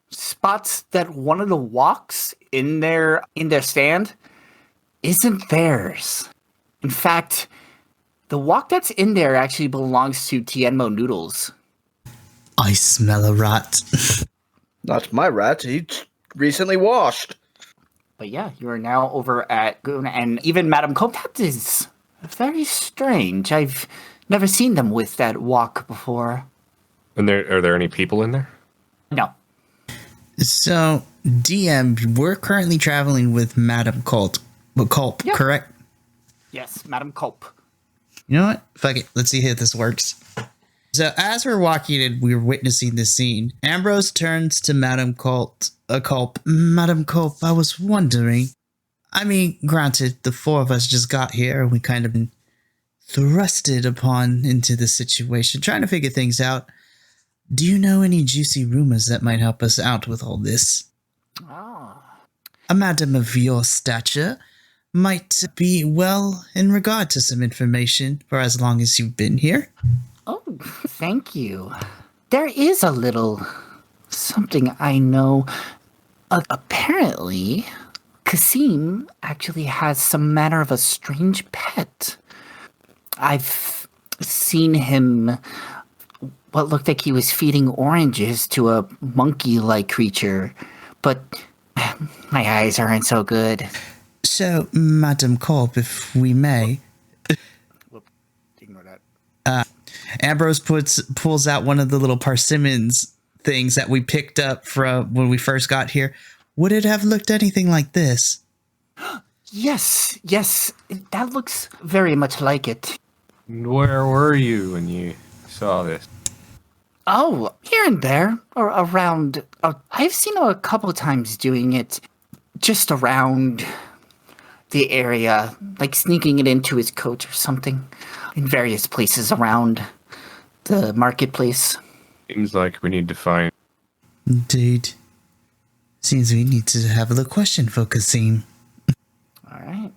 spots that one of the walks in their stand isn't theirs. In fact, the wok that's in there actually belongs to Tienmo Noodles. I smell a rat. Not my rat. He's recently washed. But yeah, you are now over at Goon, and even Madame Cope, that is very strange. I've never seen them with that wok before. And are there any people in there? No. So, DM, we're currently traveling with Madame Culp, Yep. correct? Yes, Madame Cope. You know what? Fuck it. Let's see if this works. So, as we're walking in, we're witnessing this scene. Ambrose turns to Madame Culp. Madame Culp, I was wondering. I mean, granted, the 4 of us just got here and we kind of been thrusted upon into the situation, trying to figure things out. Do you know any juicy rumors that might help us out with all this? Oh. A madam of your stature might be well in regard to some information for as long as you've been here. Oh, thank you. There is a little something I know. Apparently, Kasim actually has some manner of a strange pet. I've seen him, what looked like he was feeding oranges to a monkey-like creature, but my eyes aren't so good. So, Madame Culp, if we may... Ignore that. Ambrose pulls out one of the little persimmons things that we picked up from when we first got here. Would it have looked anything like this? Yes, that looks very much like it. Where were you when you saw this? Oh, here and there, or around. I've seen him a couple times doing it just around the area, like sneaking it into his coat or something, in various places around the marketplace. Seems like we need to find... Indeed. Seems we need to have a little question for Kasim. All right.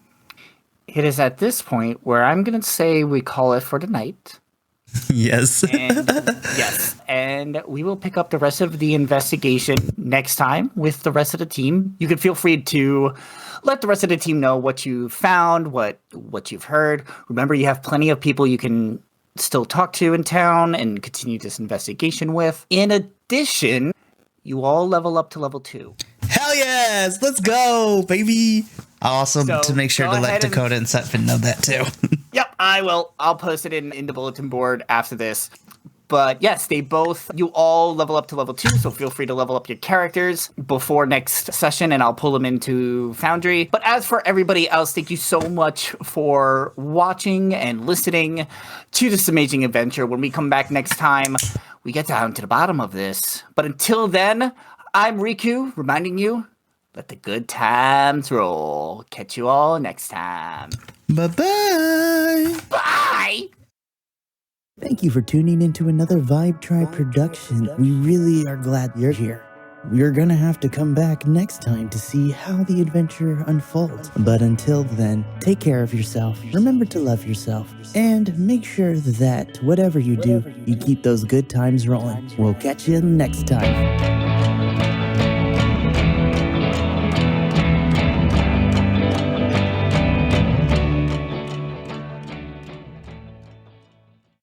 It is at this point where I'm going to say we call it for the night. Yes. And, yes. And we will pick up the rest of the investigation next time with the rest of the team. You can feel free to let the rest of the team know what you found, what you've heard. Remember, you have plenty of people you can still talk to in town and continue this investigation with. In addition, you all level up to level 2. Hell yes! Let's go, baby! Also, So, to make sure go to let ahead and- Dakota and Sutphin know that too. Yep, I will. I'll post it in the bulletin board after this. But yes, you all level up to level 2, so feel free to level up your characters before next session, and I'll pull them into Foundry. But as for everybody else, thank you so much for watching and listening to this amazing adventure. When we come back next time, we get down to the bottom of this. But until then, I'm Riku, reminding you, let the good times roll. Catch you all next time. Bye-bye. Bye! Thank you for tuning into another Vibe Tribe production. We really are glad you're here. We're gonna have to come back next time to see how the adventure unfolds. But until then, take care of yourself, remember to love yourself, and make sure that whatever you do, you keep those good times rolling. We'll catch you next time.